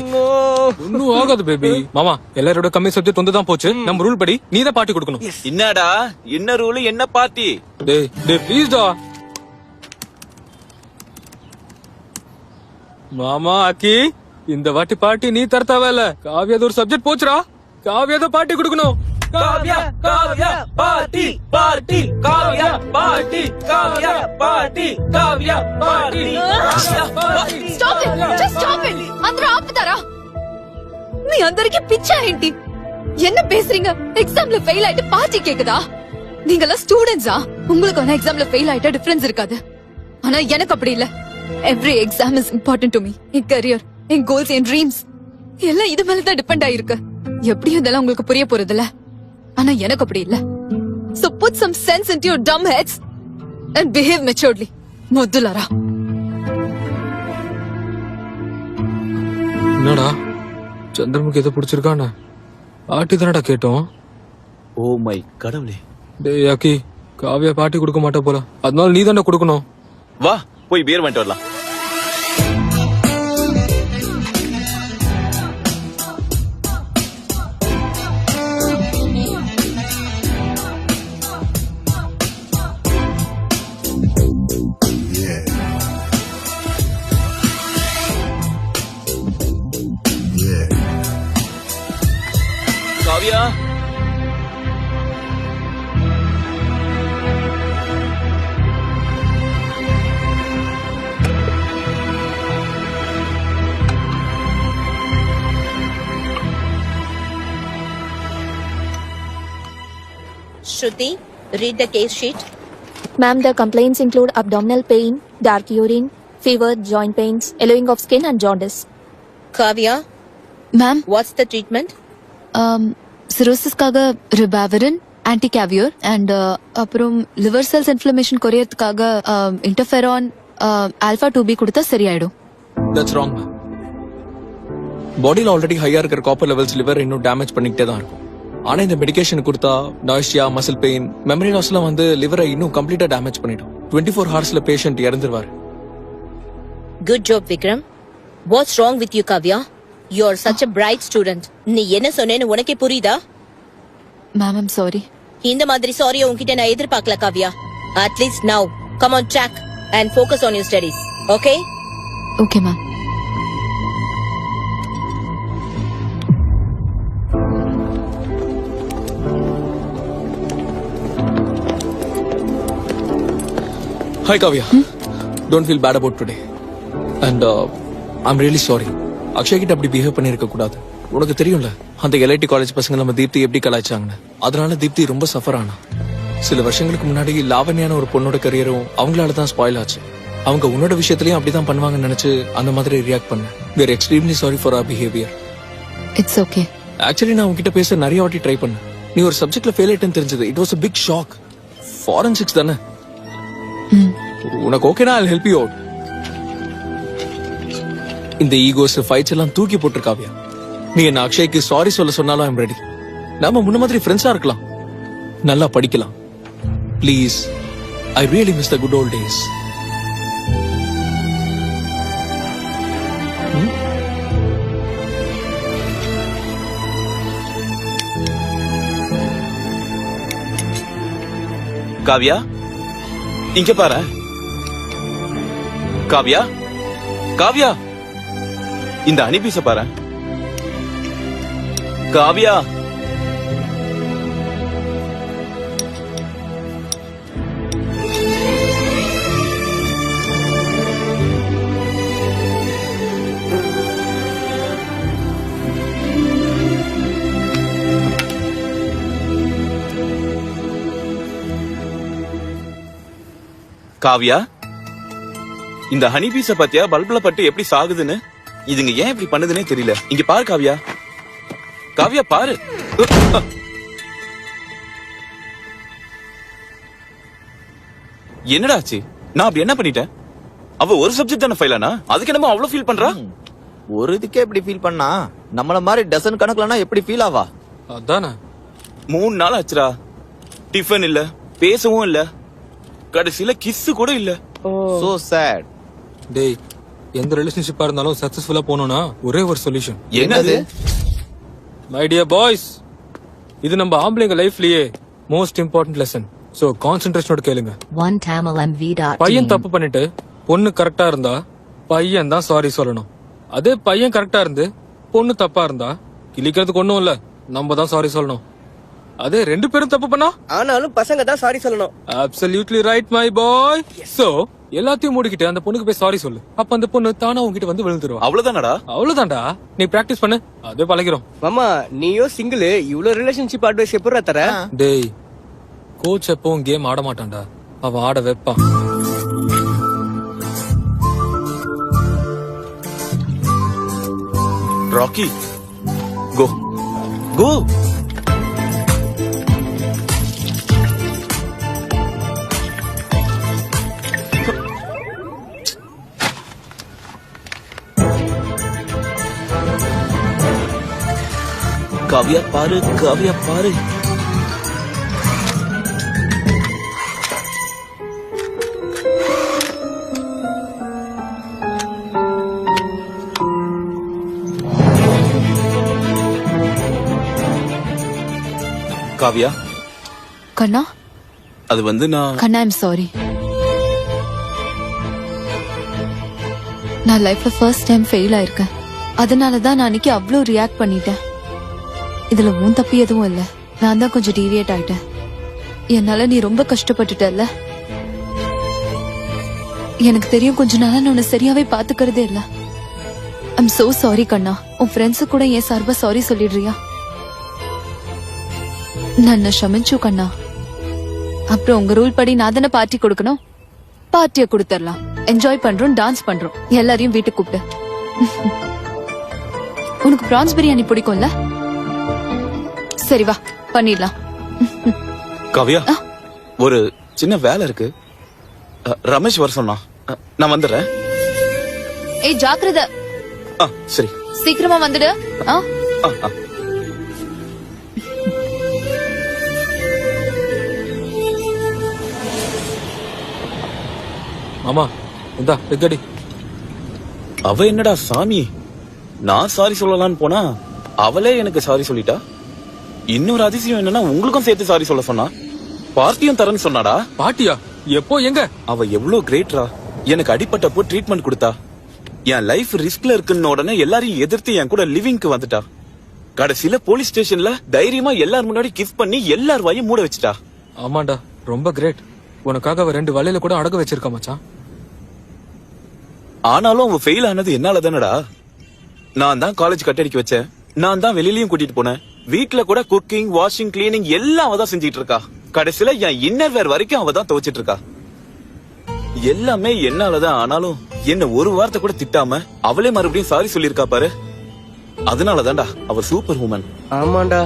ஒன்னும் ஆகாது பேபி. மாமா எல்லாரோட கம்மி சப்ஜெக்ட் வந்து தான் போச்சு. நம்ம ரூல் படி நீ தான் பார்ட்டி கொடுக்கணும். என்னடா என்ன ரூல் என்ன பார்ட்டி? டேய் டேய் ப்ளீஸ் டா. மாமா அக்கி இந்த வாட்டி பார்ட்டி நீ தரத்தாவல. காவியாத ஒரு சப்ஜெக்ட் போச்சுடா. காவியாத பார்ட்டி கொடுக்கணும். Kavya Kavya party party Kavya party Kavya party Kavya party. Stop it, just stop it. అందరూ ఆపుతారా? మీ అందరికి పిచ్చా ఏంటి? என்ன பேசுறீங்க? எக்ஸாம்ல ஃபெயில் ஆயிட்டு பார்ட்டி கேக்குதா? நீங்கலாம் ஸ்டூடண்ட்ஸா? உங்களுக்கு ஆன எக்ஸாம்ல ஃபெயில் ஆயிட்டா டிஃபரன்ஸ் இருக்காது. ஆனா எனக்கு அப்படி இல்ல. Every exam is important to me. N career, N goals, N dreams எல்லாம் இது மேல தான் டிபெண்ட் ஆயிருக்கு. எப்படியும் இதெல்லாம் உங்களுக்கு புரிய போறதில்ல. ஆனா எனக்கு அப்படி இல்ல. So put some sense into your dumb heads and behave maturely. மொதுலரா. என்னடா சந்திரமுகி எதை பிடிச்சிருக்கானே? பாட்டி தானடா கேட்டோம். ஓ மை கடவுளே. டேய் யாக்கி காவியா பாட்டி கொடுக்க மாட்டா போல. அதனால நீ தானே கொடுக்கணும். வா போய் பியர் வாங்கிட்டு வரலாம். Kavya Shruti, read the case sheet. Ma'am, the complaints include abdominal pain, dark urine, fever, joint pains, yellowing of skin and jaundice. Kavya, ma'am, what's the treatment? சிரோசிஸ்க்காக ரிபாவிரின், ஆன்டி கேவியர் அண்ட் அப்புறம் liver cells inflammation குறையறதுக்காக interferon alpha 2B கொடுத்தா சரியாயிடும். That's wrong ma'am. பாடியில் already ஹையா இருக்கிற copper levels liver இன்னும் damage பண்ணிக்கிட்டே தான் இருக்கும். ஆனா இந்த மெடிகேஷன் கொடுத்தா நாய்ஷியா, மசில் பெயின், மெமரி லாஸ்லாம் வந்து லிவரை இன்னும் கம்ப்ளீட்டா டேமேஜ் பண்ணிடும். 24 ஹவர்ஸ்ல பேஷண்ட் இறந்துருவாரு. Good job, Vikram. What's wrong with you, Kavya? You're such a bright student. நீ என்ன சொன்னேன்னு உனக்கே புரியுதா? Ma'am I'm sorry. இந்த மாதிரி சாரியை உன்கிட்ட நான் எதிர்பார்க்கல Kavya. At least now, come on track and focus on your studies. Okay? Okay, ma'am. Hi Kavya. Don't feel bad about today. And I'm really sorry. Akshay கிட்ட அப்படி பிஹேவ் பண்ணிருக்க கூடாது. உனக்கு தெரியும்ல அந்த எல்ஐடி காலேஜ் பசங்க நம்ம தீப்தி எப்படி கலாய்ச்சாங்கன்னு. அதனால தீப்தி ரொம்ப சஃபர் ஆனா. சில வருஷங்களுக்கு முன்னாடி லாவண்யான ஒரு பொண்ணோட கரியரும் அவங்களால தான் ஸ்பாயில் ஆச்சு. அவங்க உன்னோட விஷயத்திலயும் அப்படிதான் பண்ணுவாங்கன்னு நினைச்சு அந்த மாதிரி ரியாக்ட் பண்ணேன். We are extremely sorry for our behavior. It's okay. Actually நான் உன்கிட்ட பேச நிறைய வாட்டி ட்ரை பண்ணேன். நீ ஒரு சப்ஜெக்ட்ல ஃபெயில் ஆயிட்டேன்னு தெரிஞ்சது. It was a big shock. Forensics தானே? உனக்கு ஓகேனா I'll help you out. இந்த ஈகோஸ் ஃபைட்ஸ் எல்லாம் தூக்கி போட்டுருக்காவியா. நீ என்ன அக்ஷய்க்கு சாரி சொல்ல சொன்னாலும் ஐம் ரெடி. நாம முன்ன மாதிரி ஃப்ரெண்ட்ஸா இருக்கலாம், நல்லா படிக்கலாம். Please, I really miss the good volt days. Kavya இங்க பாரு. காவ்யா காவ்யா இந்த அனிபீஸ பாரு. காவ்யா காவ்யா இந்த ஹனிபீஸ பாத்தியா? பல்புல பட்டு எப்படி சாகுதுன்னு. இதுங்க ஏன் இப்படி பண்ணுதுன்னே தெரியல. இங்க பாரு காவ்யா. காவ்யா பாரு. என்னடா ஆச்சு? நான் அப்படி என்ன பண்ணிட்டேன்? அவ ஒரு சப்ஜெக்ட் தானே ஃபெயில் ஆனா, அதுக்கு என்னமோ அவ்வளவு ஃபீல் பண்றா? ஒரு இதுக்கே இப்படி ஃபீல் பண்ணா நம்மள மாதிரி டசன் கணக்குலனா எப்படி ஃபீல் ஆவா? அதானே 3 நாள் ஆச்சுடா, டிஃபன் இல்ல, பேசவும் இல்ல, கடைசியில கிஸ் கூட இல்ல. So sad. டேய், எந்த ரிலேஷன்ஷிப்பா இருந்தாலும் சக்சஸ்ஃபுல்லா போகணும்னா ஒரே ஒரு சொல்யூஷன். என்னது? மை டியர் பாய்ஸ், இது நம்ம ஆம்பளைங்க லைஃப்லயே மோஸ்ட் இம்பார்ட்டன்ட் லெசன். சோ கான்சென்ட்ரேஷனோட கேளுங்க. OneTamilMV.team. பையன் தப்பு பண்ணிட்டு பொண்ணு கரெக்டா இருந்தா பையன் தான் சாரி சொல்லணும். அதே பையன் கரெக்டா இருந்து பொண்ணு தப்பா இருந்தா கிழிக்கிறதுக்கு ஒண்ணும் இல்ல, நம்ம தான் சாரி சொல்லணும். அதே 2 பேரும் தப்பு பண்ணா ஆனாலும் பசங்க தான் சாரி சொல்லணும். Absolutely right my boy. So எல்லாத்தையும் மூடிக்கிட்டு அந்த பொண்ணுக்கு போய் சாரி சொல்லு. அப்ப அந்த பொண்ணு தானா உங்ககிட்ட வந்து விழுந்துருவா. அவ்வளவுதானடா? அவ்வளவுதான்டா. நீ பிராக்டிஸ் பண்ணு, அதே பழகிறோம். மாமா நீயோ சிங்கிள், இவ்வளவு ரிலேஷன்ஷிப் அட்வைஸ் எப்படிடா தர? டேய், கோச் எப்பவும் கேம் ஆட மாட்டான்டா, அவன் ஆட வைப்பான். ராக்கி, கோ கோ. காவியா பாரு, காவியா பாரு. காவியா, கண்ணா, அது வந்து நான் கண்ணா ஐம் சாரி. நான் லைஃப்ல ஃபர்ஸ்ட் டைம் ஃபெயில் ஆயிருக்கேன். அதனாலதான் நான் அன்னைக்கு அவ்வளவு ரியாக்ட் பண்ணிட்டேன். இதுல உன் தப்பு எதுவும் இல்ல, நான் தான் கொஞ்சம் டீவியேட் ஆயிட்டேன். என்னால நீ ரொம்ப கஷ்டப்பட்டுட்டல்ல. எனக்கு தெரியும், கொஞ்ச நாளா நான் உன்னை சரியாவே பாத்துக்கிறதே இல்ல. ஐம் சோ சாரி கண்ணா. உன் ஃப்ரெண்ட்ஸு கூட ஏன் சார்பா சாரி சொல்லிடுறியா? நான் ஷமிச்சு கண்ணா. அப்புறம் உங்க ரூல் படி நான் தானே பார்ட்டி கொடுக்கணும். பார்ட்டிய கொடுத்துடலாம். என்ஜாய் பண்றோம், டான்ஸ் பண்றோம், எல்லாரையும் வீட்டுக்கு கூப்பிட்டு. உனக்கு பிரான்ஸ் பிரியாணி பிடிக்கும்ல? சரி வா, பண்ணிடலாம். காவியா, ஒரு சின்ன வேலை இருக்கு. ரமேஷ் வர சொன்னா, நான் வந்துடுறேன். ஏய் ஜாக்கிரதை. சரி, சீக்கிரமா வந்துடு. மாமா இந்தா பெக்கடி. அவ என்னடா சாமி, நான் சாரி சொல்லலான்னு போனா அவளே எனக்கு சாரி சொல்லிட்டா. இன்னொரு அதிசயம் என்னன்னா, உங்களுக்கும் சேர்த்து சாரி சொல்ல சொன்னா. பார்ட்டியும் தரேன்னு சொன்னாடா. பார்ட்டியா? எப்போ, எங்க? அவ எவ்வளவு கிரேட்ரா. எனக்கு அடிப்பட்டப்போ ட்ரீட்மெண்ட் கொடுத்தா. என் லைஃப் ரிஸ்க்ல இருக்குன்னு உடனே எல்லாரையும் எதிர்த்து என் கூட லிவிங்க்கு வந்துட்டா. கடைசியில போலீஸ் ஸ்டேஷன்ல தைரியமா எல்லார் முன்னாடி கிஸ் பண்ணி எல்லார் வாயும் மூட வச்சுட்டா. ஆமாண்டா, ரொம்ப கிரேட். உனக்காக அவ 2 வலையில கூட அடகு வச்சிருக்கா மச்சான். ஆனாலும் அவ ஃபெயில் ஆனது என்னால தானடா. நான் தான் காலேஜ் கட்டடிக்க வச்சேன், நான் தான் வெளியிலயும் கூட்டிட்டு போனேன். வீட்டுல கூட குக்கிங், வாஷிங், கிளீனிங் எல்லாம் அவதான் செஞ்சிட்டு இருக்கா. கடைசியில என் இன்னர் வேர் வரைக்கும் அவதான் துவைச்சிட்டு இருக்கா. எல்லாமே என்னாலதான். ஆனாலும் என்ன ஒரு வார்த்தை கூட திட்டாம அவளே மறுபடியும் சாரி சொல்லிருக்கா பாரு. அதனாலதான்டா அவ சூப்பர் உமன். ஆமாண்டா.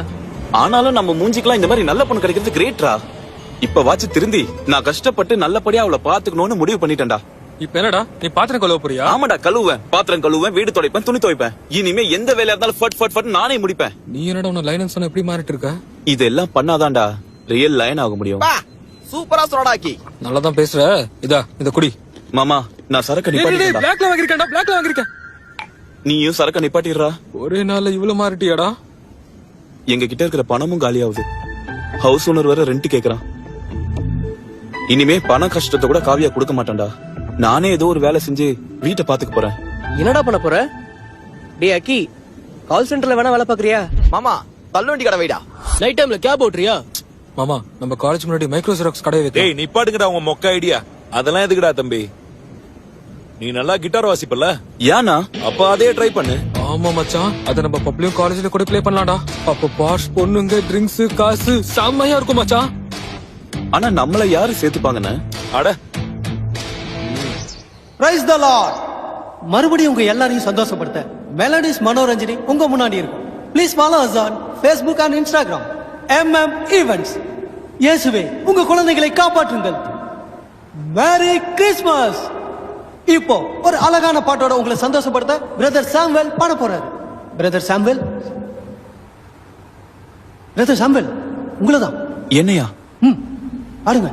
ஆனாலும் நம்ம மூஞ்சிக்கலாம் இந்த மாதிரி நல்ல பொண்ணு கிடைக்கிறது கிரேட்ரா. இப்ப வாச்சு திருந்தி நான் கஷ்டப்பட்டு நல்லபடியா அவளை பாத்துக்கணும்னு முடிவு பண்ணிட்டேன்டா. இப்ப என்னடா, நீ பாத்திரம் கழுவ போறியா? ஆமாடா, கழுவேன், பாத்திரம் கழுவேன், வீடு துடைப்பேன், துணி துவைப்பேன். இனிமே எந்த வேலையா இருந்தாலும் ஃபட் ஃபட் ஃபட் நானே முடிப்பேன். நீ என்னடா உன்ன லைன் சொன்ன எப்படி மாறிட்டு இருக்க? இதெல்லாம் பண்ணாதான்டா ரியல் லைன் ஆக முடியும். சூப்பரா சொடாக்கி. நல்லா தான் பேசுற. இதா இந்த குடி. மாமா, நான் சரக்கு நிப்பாட்டிட்டேன்டா. பிளாக்ல வாங்கிருக்கேன்டா, பிளாக்ல வாங்கிருக்கேன். நீயும் சரக்கு நிப்பாட்டிடுறா. ஒரே நாள்ல இவ்வளவு மாறிட்டியாடா? எங்க கிட்ட இருக்கிற பணமும் காலியாகுது. ஹவுஸ் ஓனர் வேற ரெண்ட் கேக்குறான். இனிமே பண கஷ்டத்தை கூட காவியா கொடுக்க மாட்டான்டா. நானே ஏதோ ஒரு வேலை செஞ்சு வீட்டை பாத்துக்க போறேன். என்னடா பண்ண போற? டேய் அக்கி, கால் சென்டர்ல வேணா வேலை பாக்குறியா? மாமா தள்ளுவண்டி கடை வைடா. நைட் டைம்ல கேப் ஓட்டுறியா? மாமா, நம்ம காலேஜ் முன்னாடி மைக்ரோ ஜெராக்ஸ் கடை வைக்க. டேய் நிப்பாடுங்கடா உங்க மொக்க ஐடியா. அதெல்லாம் எதுக்குடா தம்பி? நீ நல்லா கிட்டார் வாசிப்பல்ல? ஏனா அப்ப அதே ட்ரை பண்ணு. ஆமா மச்சான், அத நம்ம பப்ளிக் காலேஜ்ல கூட ப்ளே பண்ணலாம்டா. அப்ப பாஷ் பொண்ணுங்க, ட்ரிங்க்ஸ், காசு செம்மையா இருக்கும் மச்சான். ஆனா நம்மள யாரு சேர்த்துப்பாங்கன்னு? அட பிரைஸ் தி லார்ட். மறுபடியும் உங்க எல்லாரையும் சந்தோஷப்படுத்த மெலடிஸ் மனோரஞ்சனி உங்க முன்னாடி இருக்கும். Please follow us on Facebook and Instagram. Events. இயேசுவே உங்க குழந்தைகளை காப்பாற்றுங்கள். Merry Christmas. இப்போ ஒரு அழகான பாட்டோட உங்களை சந்தோஷப்படுத்த பிரதர் சாம்வெல் பாட போறாரு. பிரதர் சாம்வெல், பிரதர் சாம்வெல் உங்களதான். என்னையா? பாடுங்க.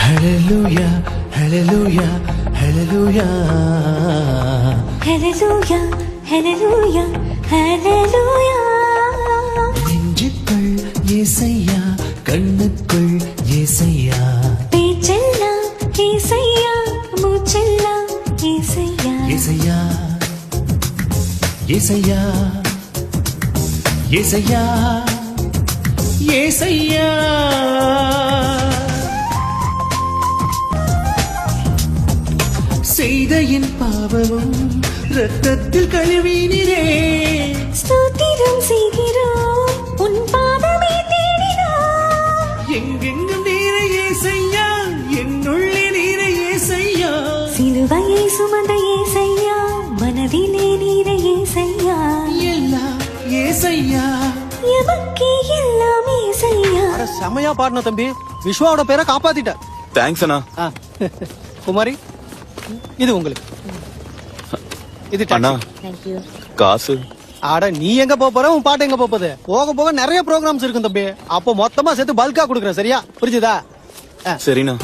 Hallelujah, hallelujah, hallelujah. Hallelujah, hallelujah, hallelujah. நெஞ்சுக்குள் இயேசையா, கண்ணுக்குள் இயேசையா. பேச்செல்லாம் இயேசையா, மூச்செல்லாம் இயேசையா. இயேசையா, இயேசையா, இயேசையா, இயேசையா. செய்த என் பாவமும் ரத்தத்தில் கழுவினீரே. ஸ்தோத்திரம் செய்கிறோம், உன் பாதமே தேடினோம். எங்கெங்கும் நீரே இயேசையா, என்னுள்ளே நீரே இயேசையா. சிலுவையை சுமந்த இயேசையா, மனதிலே நீரே இயேசையா. எல்லாம் இயேசையா, எமக்கே எல்லாம் இயேசையா. செமையா பாடின தம்பி. விஸ்வாவோட பேரை காப்பாத்திட்ட. தேங்க்ஸ் அண்ணா. குமாரி, இது உங்களுக்கு. இது அண்ணா காசு. ஆட நீ எங்க போற, உன் பாட்டு எங்க போகுது? போக போக நிறைய ப்ரோகிராம்ஸ் இருக்கும் தம்பி. அப்போ மொத்தமா சேர்த்து பல்கா கொடுக்குறேன், சரியா? புரிஞ்சுதா? சரிண்ணா.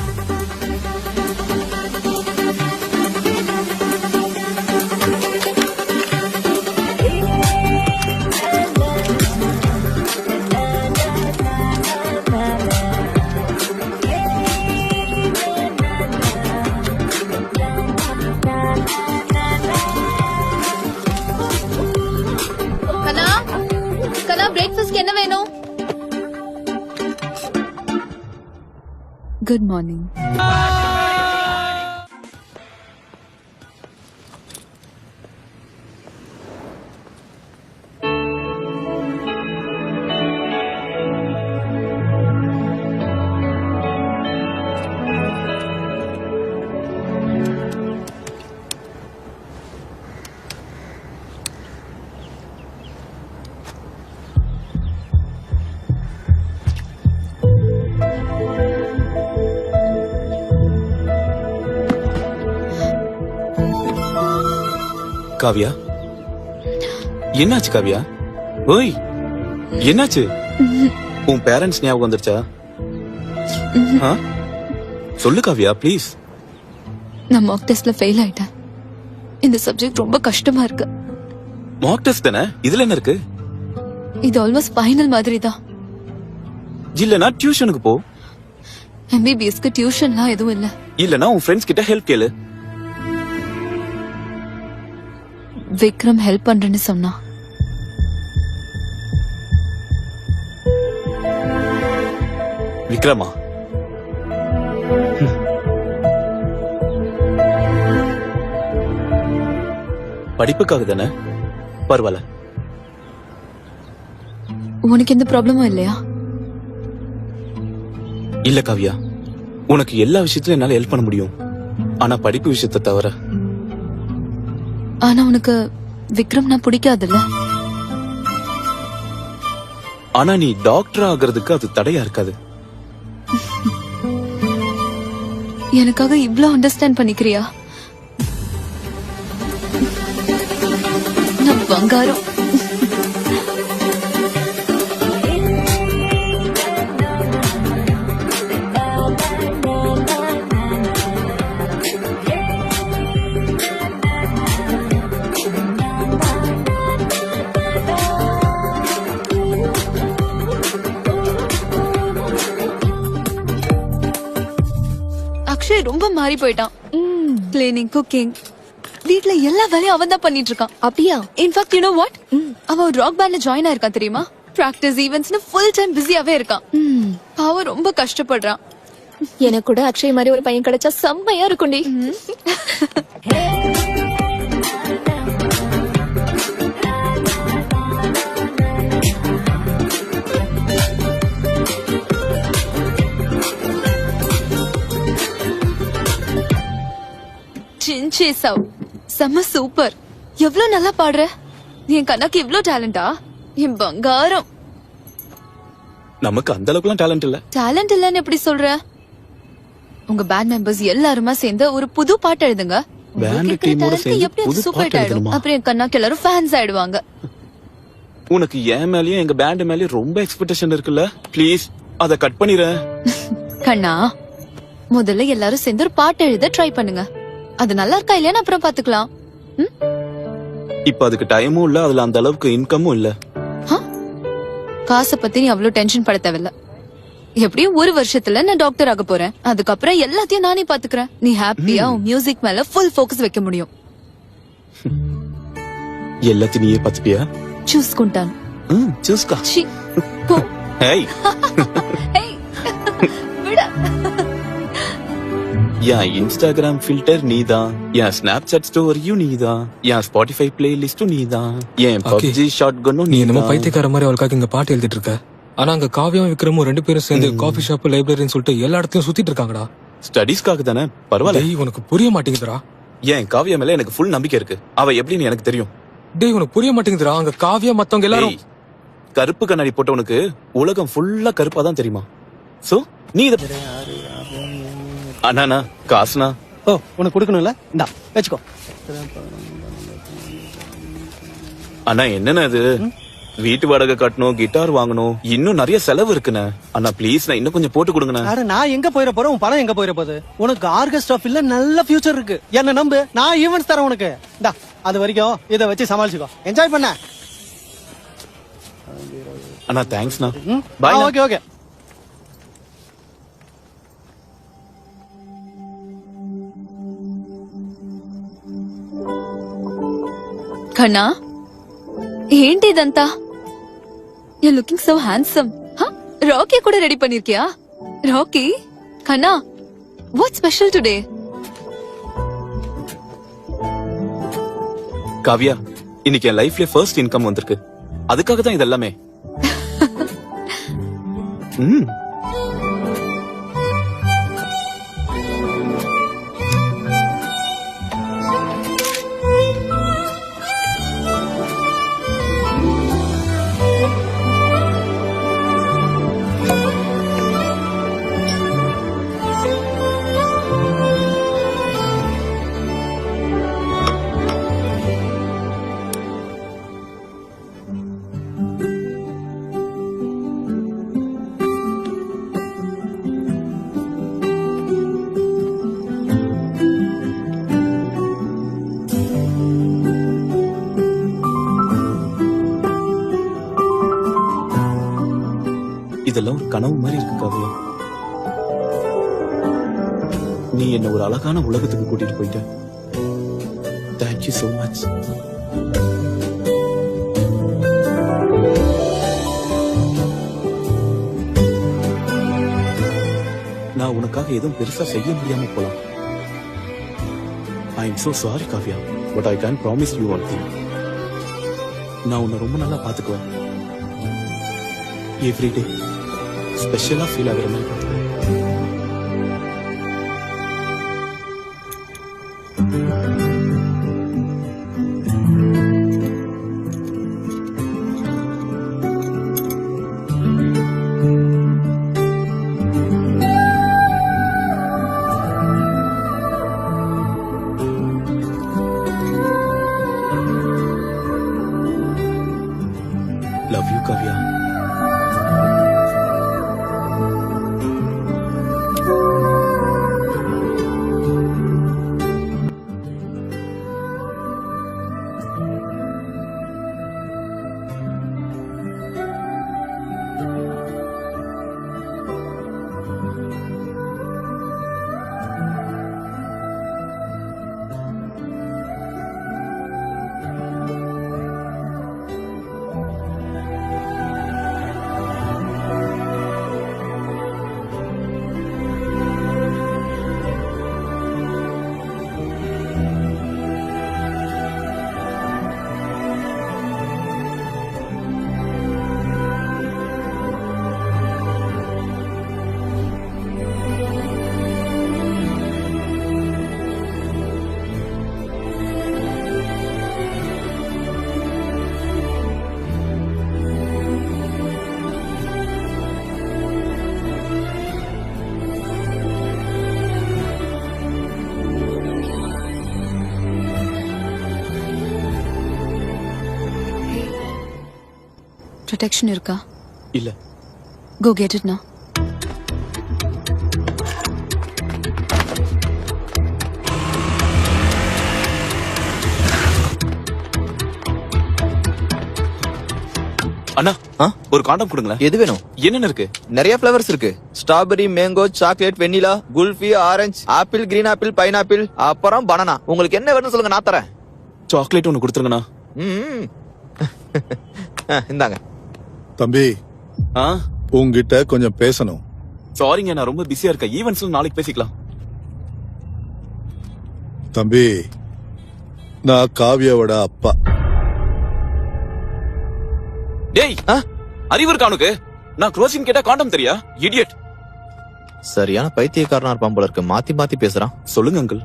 பிரேக்ஃபாஸ்ட்க்கு என்ன வேணும்? Good morning. காவியா, என்னாச்சு காவியா? ஓய், என்னாச்சு? உன் பேரண்ட்ஸ் ஞாபகம் வந்துருச்சா? சொல்லு காவியா ப்ளீஸ். நான் மார்க் டெஸ்ட்ல ஃபெயில் ஆயிட்டேன். இந்த சப்ஜெக்ட் ரொம்ப கஷ்டமா இருக்கு. மார்க் டெஸ்ட் தானே, இதுல என்ன இருக்கு? இது ஆல்மோஸ்ட் ஃபைனல் மாதிரி தான். இல்லனா டியூஷனுக்கு போ. எம்பிபிஎஸ்க்கு டியூஷன்லாம் எதுவும் இல்ல. இல்லனா உன் ஃப்ரெண்ட்ஸ் கிட்ட ஹெல்ப் கேளு. விக்ரம் ஹெல்ப் பண்றேன்னு சொன்னா. விக்ரமா? படிப்புக்காக தானே? பரவாயில்ல. உனக்கு எந்த ப்ராப்ளமும் இல்லையா? இல்ல காவியா, உனக்கு எல்லா விஷயத்திலும் என்னால ஹெல்ப் பண்ண முடியும். ஆனா படிப்பு விஷயத்தை தவிர. ஆனா உனக்கு விக்ரம்னா பிடிக்காதுல்ல? ஆனா நீ டாக்டர் ஆகிறதுக்கு அது தடையா இருக்காது. எனக்காக இவ்ளோ அண்டர்ஸ்டாண்ட் பண்ணிக்கிறியா? நான் பங்காரம். அக்ஷய் ரொம்ப மாறி போயிட்டான். கிளீனிங், குக்கிங், வீட்ல எல்லா வேலையும் அவன் தான் பண்ணிட்டு இருக்கான். அப்படியா? இன்ஃபேக்ட் யூ நோ வாட், அவன் ஒரு ராக் பேண்ட்ல ஜாயின் ஆயிருக்கான் தெரியுமா? பிராக்டிஸ் ஈவென்ட்ஸ்னு ஃபுல் டைம் பிஸியாவே இருக்கான். அவன் ரொம்ப கஷ்டப்படுறான். எனக்கு கூட அக்ஷய் மாதிரி ஒரு பையன் கிடைச்சா செம்மையா இருக்கும்டி. சின்சே சவ் செம்ம சூப்பர். எவ்வளவு நல்லா பாடுற. என் கண்ணாக்கு இவ்ளோ டேலண்டா? என் பங்காரம். நமக்கு அந்த அளவுக்குலாம் டேலண்ட் இல்ல. டேலண்ட் இல்லன்னு எப்படி சொல்ற? உங்க பேண்ட் மெம்பர்ஸ் எல்லாருமா சேர்ந்து ஒரு புது பாட்டு எழுதுங்க. பேண்ட் டீமோட சேர்ந்து புது சூப்பர் பாட்டு ஆயிடும். எழுதணுமா? அப்புறம் என் கண்ணாக்கு எல்லாரும் ஃபேன்ஸ் ஆயிடுவாங்க. உனக்கு என் மேலயும் எங்க பேண்ட் மேலயும் ரொம்ப எக்ஸ்பெக்டேஷன் இருக்குல்ல, ப்ளீஸ் அத கட் பண்ணிரு. கண்ணா, முதல்ல எல்லாரும் சேர்ந்து ஒரு பாட்டு எழுத ட்ரை பண்ணுங்க. அது நல்லா இருக்கா இல்லையான்னு அப்புறம் பாத்துக்கலாம். இப்ப அதுக்கு டைமும் இல்ல, அதுல அந்த அளவுக்கு இன்கமும் இல்ல. காசை பத்தி நீ அவ்வளவு டென்ஷன் பட தேவையில்ல. எப்படியும் ஒரு வருஷத்துல நான் டாக்டர் ஆக போறேன். அதுக்கப்புறம் எல்லாத்தையும் நானே பாத்துக்கிறேன். நீ ஹாப்பியா உன் மியூசிக் மேல ஃபுல் ஃபோக்கஸ் வைக்க முடியும். எல்லாத்தையும் நீயே பாத்துப்பியா? చూసుకుంటాను. చూసుకో. ఛీ, పో. ஏய் ஏய், விட. என் இன்ஸ்டாகிராம் ஃபில்டர் நீதான், என் ஸ்னாப்சாட் ஸ்டோரியும் நீதான், என் ஸ்பாட்டிஃபை பிளேலிஸ்டும் நீதான், என் பப்ஜி ஷாட் கன்னும் நீ என்னமோ நீதான். பைத்தியக்கார மாதிரி அவளுக்காக இங்க பாட்டு எழுதிட்டு இருக்க. ஆனா அங்க காவியாவும் விக்ரமும் 2 பேரும் சேர்ந்து காஃபி ஷாப் லைப்ரரின்னு சொல்லிட்டு எல்லா இடத்தையும் சுத்திட்டு இருக்காங்கடா. ஸ்டடீஸ்க்காக தானே, பரவாயில்ல. டேய், உனக்கு புரிய மாட்டேங்குதுடா. ஏன் காவியா மேல எனக்கு ஃபுல் நம்பிக்கை இருக்கு. அவ எப்படின்னு எனக்கு தெரியும். டேய், உனக்கு புரிய மாட்டேங்குதுடா. அங்க காவியா மத்தவங்க எல்லாரும் ஏய், கருப்பு கண்ணாடி போட்டவனுக்கு உலகம் ஃபுல்லா கருப்பா தான் தெரியுமா? சோ நீ இத அண்ணா காசுனா ஓ உனக்கு கொடுக்கணும்ல, இந்தா வச்சுக்கோ. அண்ணா என்னண்ணா இது, வீட்டு வாடகை கட்டணும், கிட்டார் வாங்கணும், இன்னும் நிறைய செலவு இருக்குண்ணே. அண்ணா ப்ளீஸ் நான் இன்னும் கொஞ்சம் போட்டு கொடுங்கண்ணா. அட நான் எங்க போயிட போறேன், உன் பணம் எங்க போயிட போகுது? உனக்கு ஆர்கெஸ்ட்ரா ஃபீல்ட்ல நல்ல ஃபியூச்சர் இருக்கு. என்ன நம்பு, நான் ஈவென்ட்ஸ் தரேன் உனக்கு. இந்தா அது வரைக்கும் இத வச்சு சமாளிச்சுக்கோ, என்ஜாய் பண்ண. அண்ணா தேங்க்ஸ்ண்ணா. பாய். Okay okay. కన్నా ఏంటి ఇదంతా? You looking so handsome. Rocky కూడా రెడీ பண்ணிருக்கியா? ராக்கி, கண்ணா, வாட் ஸ்பெஷல் டுடே? காவியா, இன்னைக்கு என் லைஃப்ல ஃபர்ஸ்ட் இன்கம் வந்திருக்கு. அதுக்காக தான் இது எல்லாமே. இதெல்லாம் ஒரு கனவு மாதிரி இருக்கு காவியா. நீ என்ன ஒரு அழகான உலகத்துக்கு கூட்டிட்டு போயிட்ட. Thank you so much. நான் உனக்காக எதுவும் பெருசா செய்ய முடியாம போலாம். I am so sorry Kavya, but I can promise you one thing. நான் உன்னை ரொம்ப நல்லா பாத்துக்குவேன். எவ்ரிடே ஸ்பெஷலா ஃபீல் ஆகுற மாதிரி பாத்துக்குவேன். Love you, Kavya. ப்ரொடெக்ஷன் இருக்கா? இல்ல. Go get it now. அண்ணா ஒரு காண்டம் கொடுங்களேன். எது வேணும்? என்னென்ன இருக்கு? நிறைய ஃபிளவர்ஸ் இருக்கு. Strawberry, mango, chocolate, vanilla, kulfi, orange, apple, green apple, pineapple, அப்புறம் பனானா. உங்களுக்கு என்ன வேணும் சொல்லுங்க, நான் தரேன். சாக்லேட் ஒன்னு கொடுத்துருங்கண்ணா. இந்தாங்க. தம்பி உங்ககிட்ட கொஞ்சம் பேசணும். சாரிங்க, நான் ரொம்ப பிஸியா இருக்கேன். ஈவென்ட்ஸ்ல நாளைக்கு பேசிக்கலாம். தம்பி, நான் காவியாவோட அப்பா. டேய், அறிவு இருக்கா உனக்கு? நான் க்ளோசிங் கேட்டா காண்டம் தெரியா? இடியட். சரியான பைத்தியக்காரனா இருப்பான் போல இருக்கு. மாத்தி மாத்தி பேசுறான். சொல்லுங்க அங்கிள்.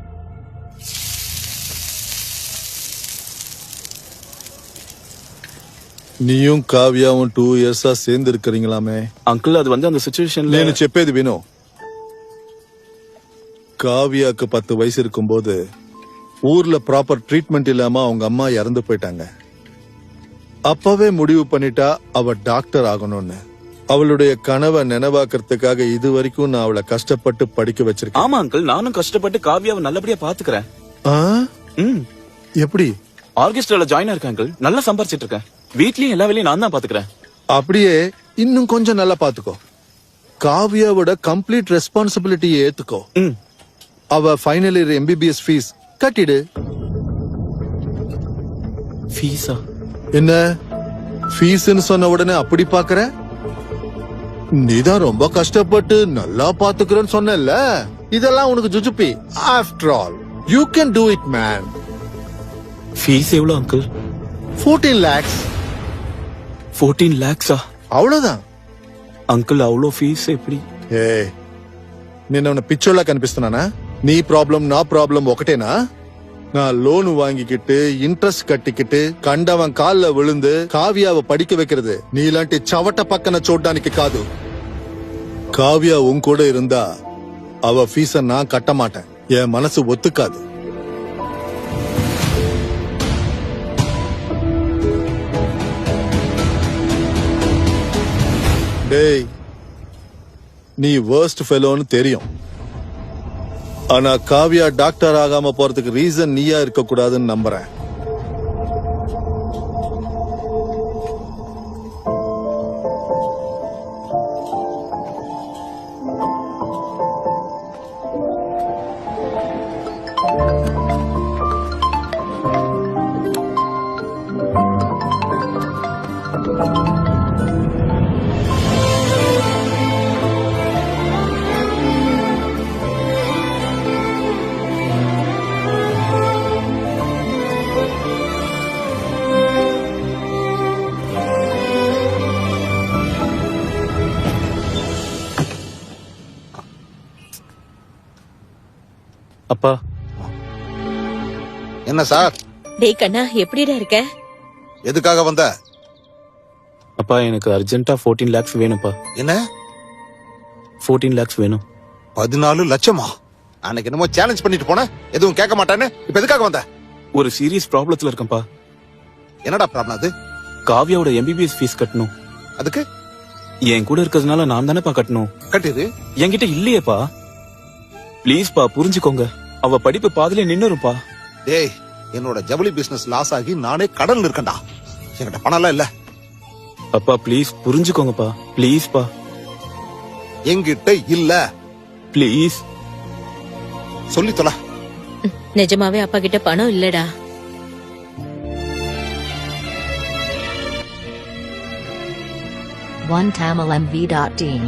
நீயும் காவியாவும் 2 இயர்ஸா சேர்ந்து இருக்கிறீங்களாமே. அங்கிள், அது வந்து அந்த சிச்சுவேஷன்ல నేను చెప్పేది విను. காவியாக்கு 10 வயசு இருக்கும்போது ஊர்ல ப்ராப்பர் ட்ரீட்மெண்ட் இல்லாம அவங்க அம்மா இறந்து போயிட்டாங்க. அப்பவே முடிவு பண்ணிட்டா அவ டாக்டர் ஆகணும்னு. அவளுடைய கனவை நினைவாக்குறதுக்காக இது வரைக்கும் நான் அவளை கஷ்டப்பட்டு படிக்க வச்சிருக்கேன். ஆமா அங்கிள், நானும் கஷ்டப்பட்டு காவியாவை நல்லபடியா பாத்துக்கிறேன். எப்படி? ஆர்கெஸ்ட்ரால ஜாயின் ஆயிருக்கேன் அங்கிள். நல்லா சம்பாரிச்சிட்டு இருக்கேன். வீட்லயும் எல்லா வேலையும் நான் தான் பாத்துக்கிறேன். அப்படியே இன்னும் கொஞ்சம் நல்லா பாத்துக்கோ. காவியாவோட கம்ப்ளீட் ரெஸ்பான்சிபிலிட்டியை ஏத்துக்கோ. அவ ஃபைனல் இயர் எம்பிபிஎஸ் ஃபீஸ் கட்டிடு. ஃபீஸா? என்ன ஃபீஸ்னு சொன்ன உடனே அப்படி பாக்குற? நீதான் ரொம்ப கஷ்டப்பட்டு நல்லா பாத்துக்கிறேன்னு சொன்னல. இதெல்லாம் உனக்கு ஜுஜுப்பி. After all you can do it man. Fees எவ்வளவு அங்கிள்? 14 lakhs. 14 lakhs? அவ்வளவுதான் అంకుల్. అవ్వలో ఫీస్ ఎప్పుడు? నిన్న పిచ్చోళ్ళ కనిపిస్తున్నానా? నీ ప్రాబ్లం నా ప్రాబ్లం ఒకటేనా? நான் லோன் வாங்கிக்கிட்டு இன்ட்ரெஸ்ட் கட்டிக்கிட்டு கண்டவன் கால்ல விழுந்து காவியாவை படிக்க வைக்கிறது நீ இலாంటి చవట పక్కన చూడడానికి కాదు. காவியா உன் கூட இருந்தா அவ ஃபீஸ நான் கட்ட மாட்டேன். என் மனசு ஒத்துக்காது. டேய், நீ வர்ஸ்ட் ஃபெலோன்னு தெரியும். ஆனா காவியா டாக்டர் ஆகாம போறதுக்கு ரீசன் நீயா இருக்க கூடாதுன்னு நம்புறேன். அப்பா. என்ன சார்? டேய் கண்ணா, எப்படிடா இருக்க? எதுக்காக வந்த? அப்பா, எனக்கு அர்ஜென்ட்டா 14 lakhs வேணும்ப்பா. என்ன? 14 lakhs வேணும். 14 லட்சமா? அன்னைக்கு என்னமோ சேலஞ்ச் பண்ணிட்டு போன, எதுவும் கேட்க மாட்டானே. இப்ப எதுக்காக வந்த? ஒரு சீரியஸ் ப்ராப்ளத்துல இருக்கேன்ப்பா. என்னடா ப்ராப்ளம் அது? காவியாவோட எம்பிபிஎஸ் ஃபீஸ் கட்டணும். அதுக்கு என் கூட இருக்கிறதுனால நான் தானேப்பா கட்டணும். கட்டிடு. என்கிட்ட இல்லையேப்பா. ப்ளீஸ்ப்பா, புரிஞ்சுக்கோங்க. அவ படிப்பு பாதிலே நின்னுருப்பா. டேய், என்னோட ஜவுளி பிசினஸ் லாஸ் ஆகி நானே கடல்ல இருக்கேன்டா. என்கிட்ட பணம் எல்லாம் இல்ல. அப்பா ப்ளீஸ் புரிஞ்சுக்கோங்கப்பா. ப்ளீஸ்ப்பா. என்கிட்ட இல்ல. ப்ளீஸ் சொல்லி தொலை. நிஜமாவே அப்பா கிட்ட பணம் இல்லடா. OneTamilMV.in.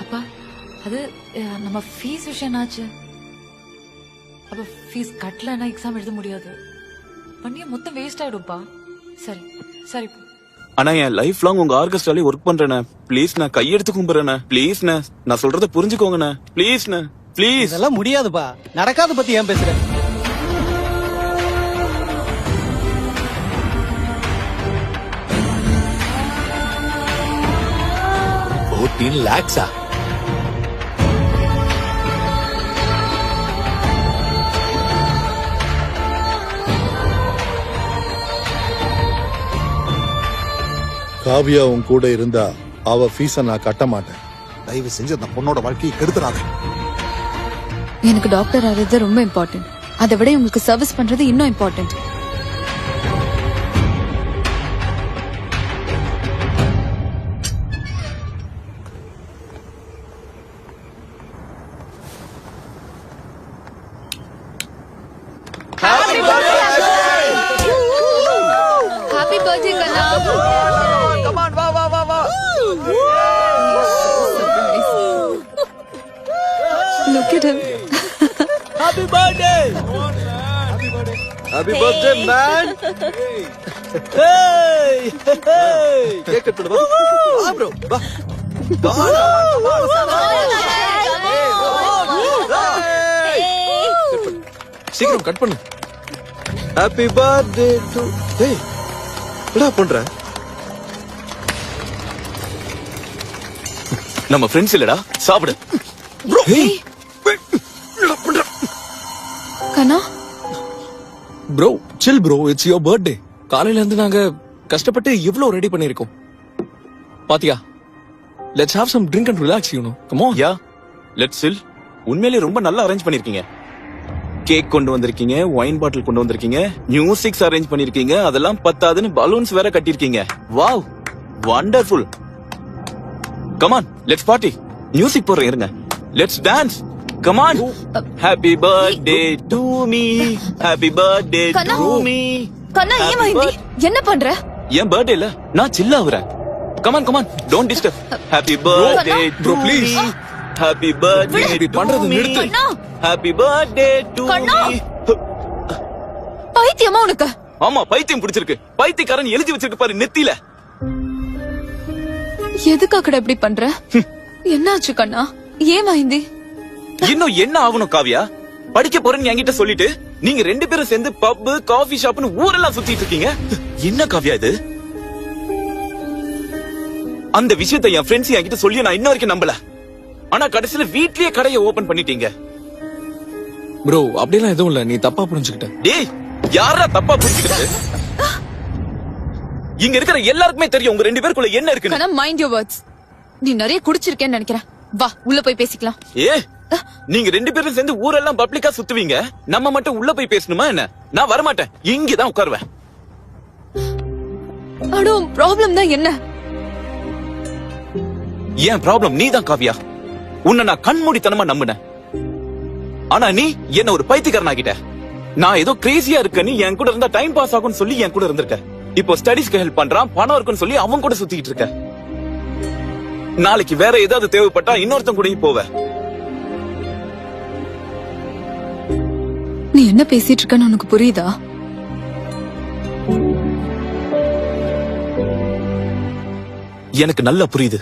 அப்பா, அது நம்ம ஃபீஸ் விஷயம் என்னாச்சு? அப்ப ஃபீஸ் கட்டலன்னா எக்ஸாம் எழுத முடியாது. பண்ணிய மொத்தம் வேஸ்ட் ஆயிடும்பா. சரி சரி. ஆனா என் லைஃப் லாங் உங்க ஆர்கெஸ்ட்ராலே ஒர்க் பண்றேனே. ப்ளீஸ் நான் கையெடுத்து கும்பிடுறேனே. ப்ளீஸ் நான் சொல்றத புரிஞ்சுக்கோங்கண்ணே. Please please. இதெல்லாம் முடியாதுப்பா. நடக்காத பத்தி ஏன் பேசுற? lakhs? காவியா உன் கூட இருந்தா அவ ஃபீஸ நான் கட்ட மாட்டேன். தயவு செஞ்சு அந்த பொண்ணோட வாழ்க்கையை கெடுத்துறாத. எனக்கு டாக்டர் ஆகிறது ரொம்ப இம்பார்ட்டன்ட். அதை விட உங்களுக்கு சர்வீஸ் பண்றது இன்னும் இம்பார்ட்டன்ட். ஹாப்பி பர்த்டே கண்ணா. கம் ஆன், வா வா வா வா. Look at him. Happy birthday. Happy birthday, man. Hey. Hey. Cake cut பண்ணு வா. வா bro, வா. சீக்கிரம் கட் பண்ணு. Happy birthday to. ஏய், என்னடா பண்ற? நம்ம ஃப்ரெண்ட்ஸ் இல்லடா, சாப்பிடு. Bro. கண்ணா bro chill bro, it's your birthday. காலையில இருந்து நாங்க கஷ்டப்பட்டு இவ்ளோ ரெடி பண்ணிருக்கோம். பாத்தியா? Let's have some drink and relax, you know. Come on. Yeah, let's chill. உண்மையிலேயே ரொம்ப நல்லா அரேஞ்ச் பண்ணிருக்கீங்க. கேக் கொண்டு வந்திருக்கீங்க, ஒயின் பாட்டில் கொண்டு வந்திருக்கீங்க, மியூசிக்ஸ் அரேஞ்ச் பண்ணிருக்கீங்க, அதெல்லாம் பத்தாதுன்னு பலூன்ஸ் வேற கட்டிருக்கீங்க. Wow, wonderful. Come on, let's party. Music போடுறேன் இருங்க. Let's dance. Come on. Happy birthday to me, happy birthday to me. கண்ணா ஏன் மைந்தி என்ன பண்ற? என் பர்த்டே இல்ல, நான் சில் ஆகுறேன். Come on, don't disturb. Happy birthday to me, happy birthday இப்படி பண்றது நிறுத்து. Happy birthday to me. பைத்தியமா உனக்கு? ஆமா, பைத்தியம் பிடிச்சிருக்கு. பைத்தியக்காரன் எழுதி வச்சிருக்கு பாரு நெத்தியில. எதுக்காக இப்படி பண்ற? என்னாச்சு கண்ணா? ஏன் மைந்தி? இன்னும் என்ன ஆகணும் காவியா? படிக்க போறேன்னு என்கிட்ட சொல்லிட்டு நீங்க 2 பேரும் சேர்ந்து பப், காஃபி ஷாப்னு ஊரெல்லாம் சுத்திட்டு இருக்கீங்க. என்ன காவியா இது? அந்த விஷயத்தை என் ஃப்ரெண்ட்ஸ் என்கிட்ட சொல்லி நான் இன்ன வரைக்கும் நம்பல. ஆனா கடைசியில வீட்லயே கடையை ஓபன் பண்ணிட்டீங்க. ப்ரோ அப்படிலாம் எதுவும் இல்ல, நீ தப்பா புரிஞ்சுக்கிட்ட. டேய், யாரா தப்பா புரிஞ்சுக்கிட்டது? இங்க இருக்கிற எல்லாருக்குமே தெரியும் உங்க 2 பேருக்குள்ள என்ன இருக்குன்னு. கண்ணா மைண்ட் யுவர் வேர்ட்ஸ். நீ நிறைய குடிச்சிருக்கேன்னு நினைக்கிறேன். வா உள்ள போய் பேசிக்கலாம். ஏ, நீங்க 2 பேரும் சேர்ந்து ஊரெல்லாம் பப்ளிக்கா சுத்துவீங்க, நம்ம மட்டும் உள்ள போய் பேசணுமா என்ன? நான் வரமாட்டேன், இங்கதான் உட்காருவேன். அடோ ப்ராப்ளம் தான் என்ன? ஏன் ப்ராப்ளம் நீதான் காவியா. உன்னை நான் கண்மூடித்தனமா நம்பினேன். ஆனா நீ என்ன ஒரு பைத்தியக்காரன் ஆகிட்ட. நான் ஏதோ கிரேசியா இருக்கேன்னு என் கூட இருந்தா டைம் பாஸ் ஆகும்னு சொல்லி என் கூட இருந்திருக்க. இப்போ ஸ்டடீஸ்க்கு ஹெல்ப் பண்றான், பணம் இருக்குன்னு சொல்லி அவன் கூட சுத்திட்டு இருக்க. நாளைக்கு வேற ஏதாவது தேவைப்பட்டா இன்னொருத்தன் கூட போவ. நீ என்ன பேசிட்டு இருக்கன்னு உனக்கு புரியுதா? எனக்கு நல்லா புரியுது.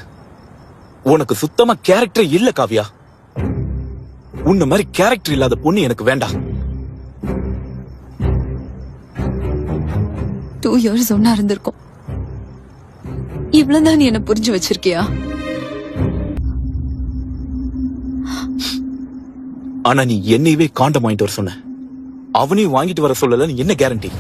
உனக்கு சுத்தமா கேரக்டர் இல்ல காவியா. உன்ன மாதிரி கேரக்டர் இல்லாத பொண்ணு எனக்கு வேண்டாம். 2 years ஒன்னா இருந்திருக்கும். இவ்வளவுதான் நீ என்ன புரிஞ்சு வச்சிருக்கியா? ஆனா நீ என்னையவே காண்டம் வாங்கிட்டு வர சொன்ன. அவனையும் வாங்கிட்டு வர சொல்லல, என்ன கேரண்டி?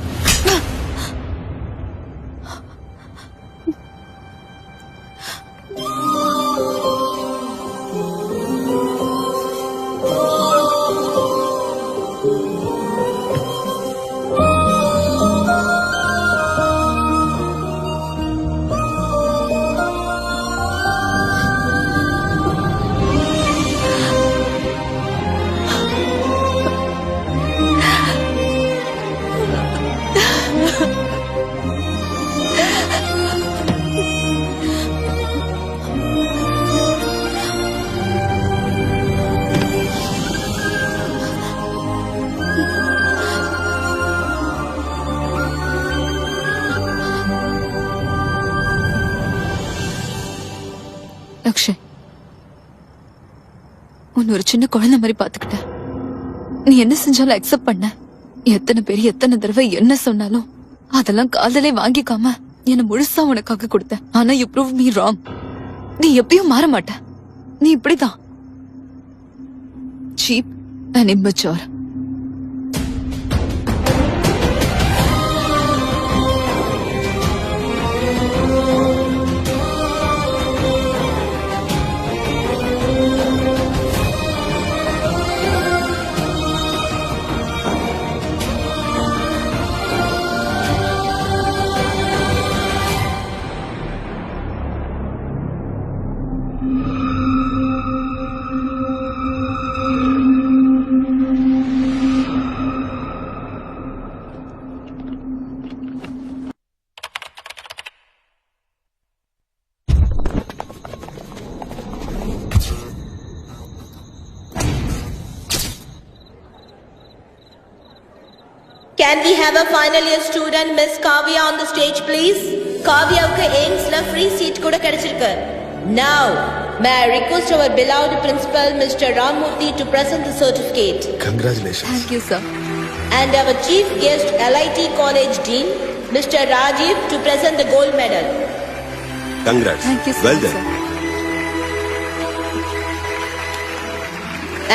அக்ஷய், உன்னை ஒரு சின்ன குழந்தை மாதிரி பாத்துக்கிட்ட. நீ என்ன செஞ்சாலும் அக்செப்ட் பண்ண. எத்தனை பேர் எத்தனை தடவை என்ன சொன்னாலும் அதெல்லாம் காதலே வாங்கிக்காம என்ன முழுசா உனக்காக கொடுத்த. ஆனா யூ ப்ரூவ் மீ ராங். நீ எப்பயும் மாற மாட்ட. நீ இப்படிதான் cheap and immature. have a final year student, Miss Kavya, on the stage, please? Kavyaவுக்கு எய்ம்ஸ்ல free seat கூட கிடைச்சிருக்கு. Now, may I request our beloved principal, Mr. Ramurthy, to present the certificate. Congratulations. Thank you, sir. And our chief guest, LIT College Dean, Mr. Rajiv, to present the gold medal. Congrats. Thank you so Well much, done. sir.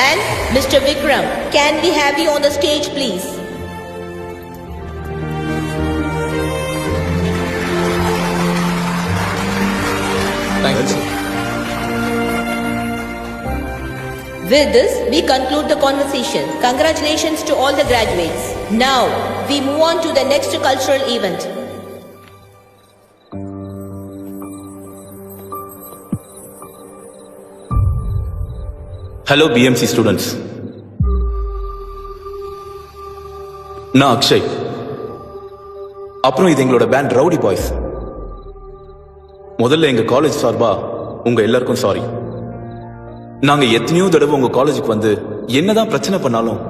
And Mr. Vikram, can we have you on the stage, please? Thank you, sir. With this, we conclude the conversation. Congratulations to all the graduates. Now, we move on to the next cultural event. Hello PMC students, நான் அக்ஷய். அப்புறம் இது எங்களோட pant rowdy boys. முதல்ல எங்க college சார்பா உங்க எல்லாருக்கும் sorry. நாங்க எத்தனையோ தடவை உங்க காலேஜுக்கு வந்து என்னதான் பிரச்சனை பண்ணாலும்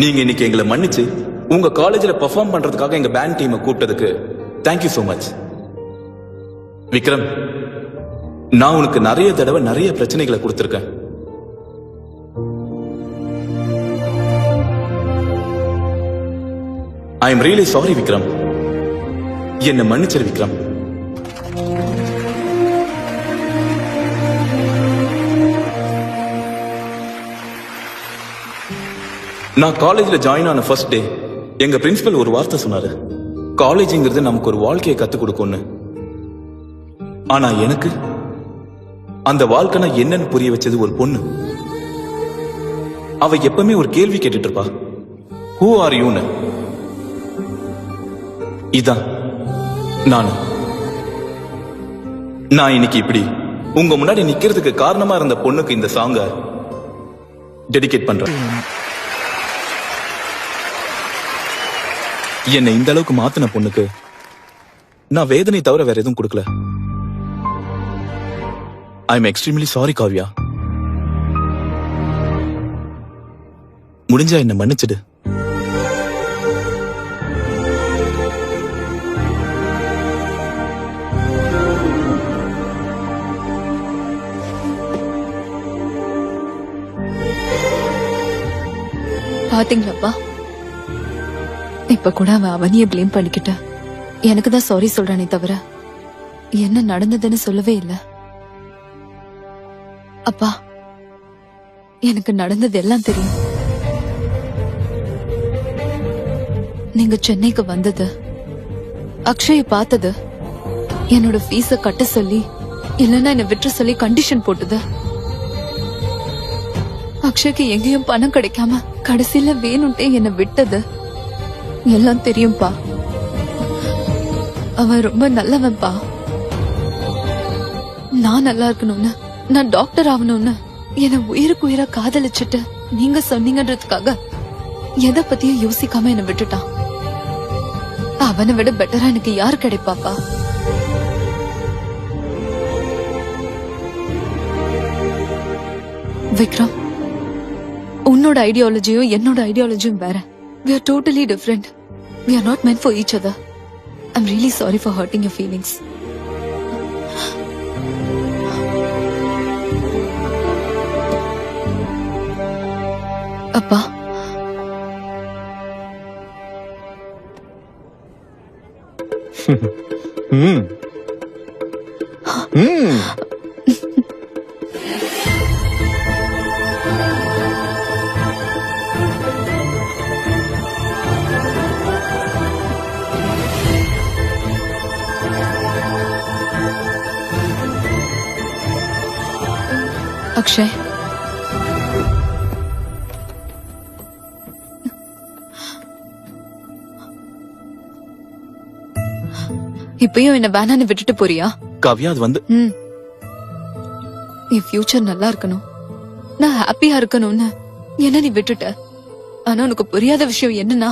நீங்க இன்னைக்கு எங்களை மன்னிச்சு உங்க காலேஜ்ல பெர்ஃபார்ம் பண்றதுக்காக எங்க பேண்ட் டீமை கூப்பிட்டதுக்கு தேங்க்யூ so மச். விக்ரம், நான் உனக்கு நிறைய தடவை நிறைய பிரச்சனைகளை கொடுத்திருக்கேன். I am really sorry Vikram. என்னை மன்னிச்சிரு விக்ரம். நான் காலேஜ்ல ஜாயின் ஆன ஃபர்ஸ்ட் டே எங்க பிரின்சிபல் ஒரு வார்த்தை சொன்னாரு, காலேஜ்ங்கிறது நமக்கு ஒரு வாழ்க்கையை கத்து கொடுக்கும்னு. ஆனா எனக்கு அந்த வாழ்க்கைனா என்னன்னு புரிய வச்சது ஒரு பொண்ணு. அவ எப்பவுமே ஒரு கேள்வி கேட்டுட்டு இருப்பா, ஹூ ஆர் யூன்னு. இதான் நான் இன்னைக்கு இப்படி உங்க முன்னாடி நிக்கிறதுக்கு காரணமா இருந்த பொண்ணுக்கு இந்த சாங்க டெடிகேட் பண்றேன். என்னை இந்த அளவுக்கு மாத்தின பொண்ணுக்கு நான் வேதனை தவிர வேற எதுவும் கொடுக்கல. I am extremely sorry Kavya. முடிஞ்சா என்ன மன்னிச்சிடு. பாத்தீங்களாப்பா, இப்ப கூட அவன் அவனையே பிளேம் பண்ணிக்கிட்ட. எனக்கு தான் சாரி சொல்றானே தவிர என்ன நடந்ததுன்னு சொல்லவே இல்ல. அப்பா, எனக்கு நடந்தது எல்லாம் தெரியும். நீங்க சென்னைக்கு வந்தது, அக்ஷய பார்த்தது, என்னோட ஃபீஸ கட்ட சொல்லி இல்லன்னா என்ன விட்டு சொல்லி கண்டிஷன் போட்டது, அக்ஷய்க்கு எங்கேயும் பணம் கிடைக்காம கடைசியில வேணும்ட்டே என்ன விட்டது எல்லாம் தெரியும்பா. அவன் ரொம்ப நல்லவன்பா. நான் நல்லா இருக்கணும்னு, நான் டாக்டர் ஆகணும்னு என்ன உயிருக்கு உயிரா காதலிச்சுட்டு நீங்க சொன்னீங்கன்றதுக்காக எதை பத்தியும் யோசிக்காம என்ன விட்டுட்டான். அவனை விட பெட்டரா எனக்கு யாரு கிடைப்பாப்பா? விக்ரம், உன்னோட ஐடியாலஜியும் என்னோட ஐடியாலஜியும் வேற. We are totally different. We are not meant for each other. I'm really sorry for hurting your feelings. அப்பா, அக்ஷய், இப்பயும் என்ன வேணான்னு விட்டுட்டு போறியா? காவ்யா, அது வந்து என் ஃபியூச்சர் நல்லா இருக்கணும், நான் ஹாப்பியா இருக்கணும்னு என்ன நீ விட்டுட்ட. ஆனா உனக்கு புரியாத விஷயம் என்னன்னா,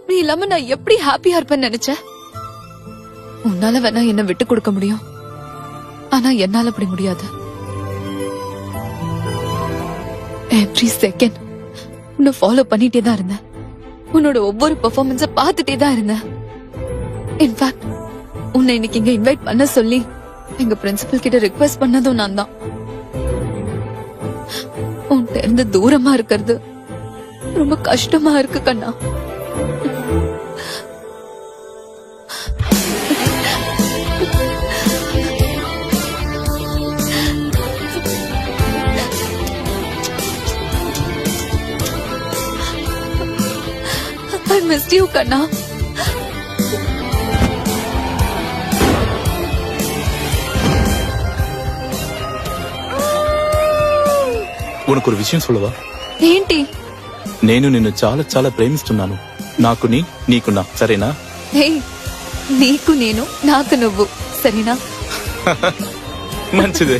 நீ இல்லாம நான் எப்படி ஹாப்பியா இருப்பேன்னு நினைச்ச. உன்னால வேணா என்ன விட்டு கொடுக்க முடியும், ஆனா என்னால அப்படி முடியாது. எவ்ரி செகண்ட் உன்னை ஃபாலோ பண்ணிட்டே தான் இருந்தேன். உன்னோட ஒவ்வொரு பெர்ஃபார்மன்ஸ பார்த்துட்டே தான் இருந்தேன். இன்ஃபேக்ட் உன்னை இன்னைக்கு இங்க இன்வைட் பண்ண சொல்லி எங்க பிரின்சிபல் கிட்ட ரிக்வெஸ்ட் பண்ணதும் நான் தான். உன்கிட்ட இருந்து தூரமா இருக்கிறது ரொம்ப கஷ்டமா இருக்கு கண்ணா. I missed you, கண்ணா. ఉనకు ఒక విషయం சொல்லవా? ఏంటి? నేను నిన్ను చాలా చాలా ప్రేమిస్తున్నాను. నాకు నీకు నా, సరేనా? హే, నీకు నేను, నాకు నువ్వు, సరేనా? మంచిదే.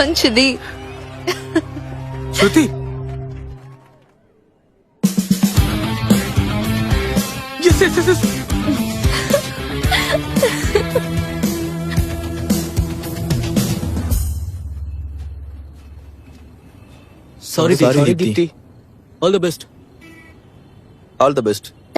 మంచిది. శృతి yes yes yes, yes. Sorry, Dipti. All the best. All the best.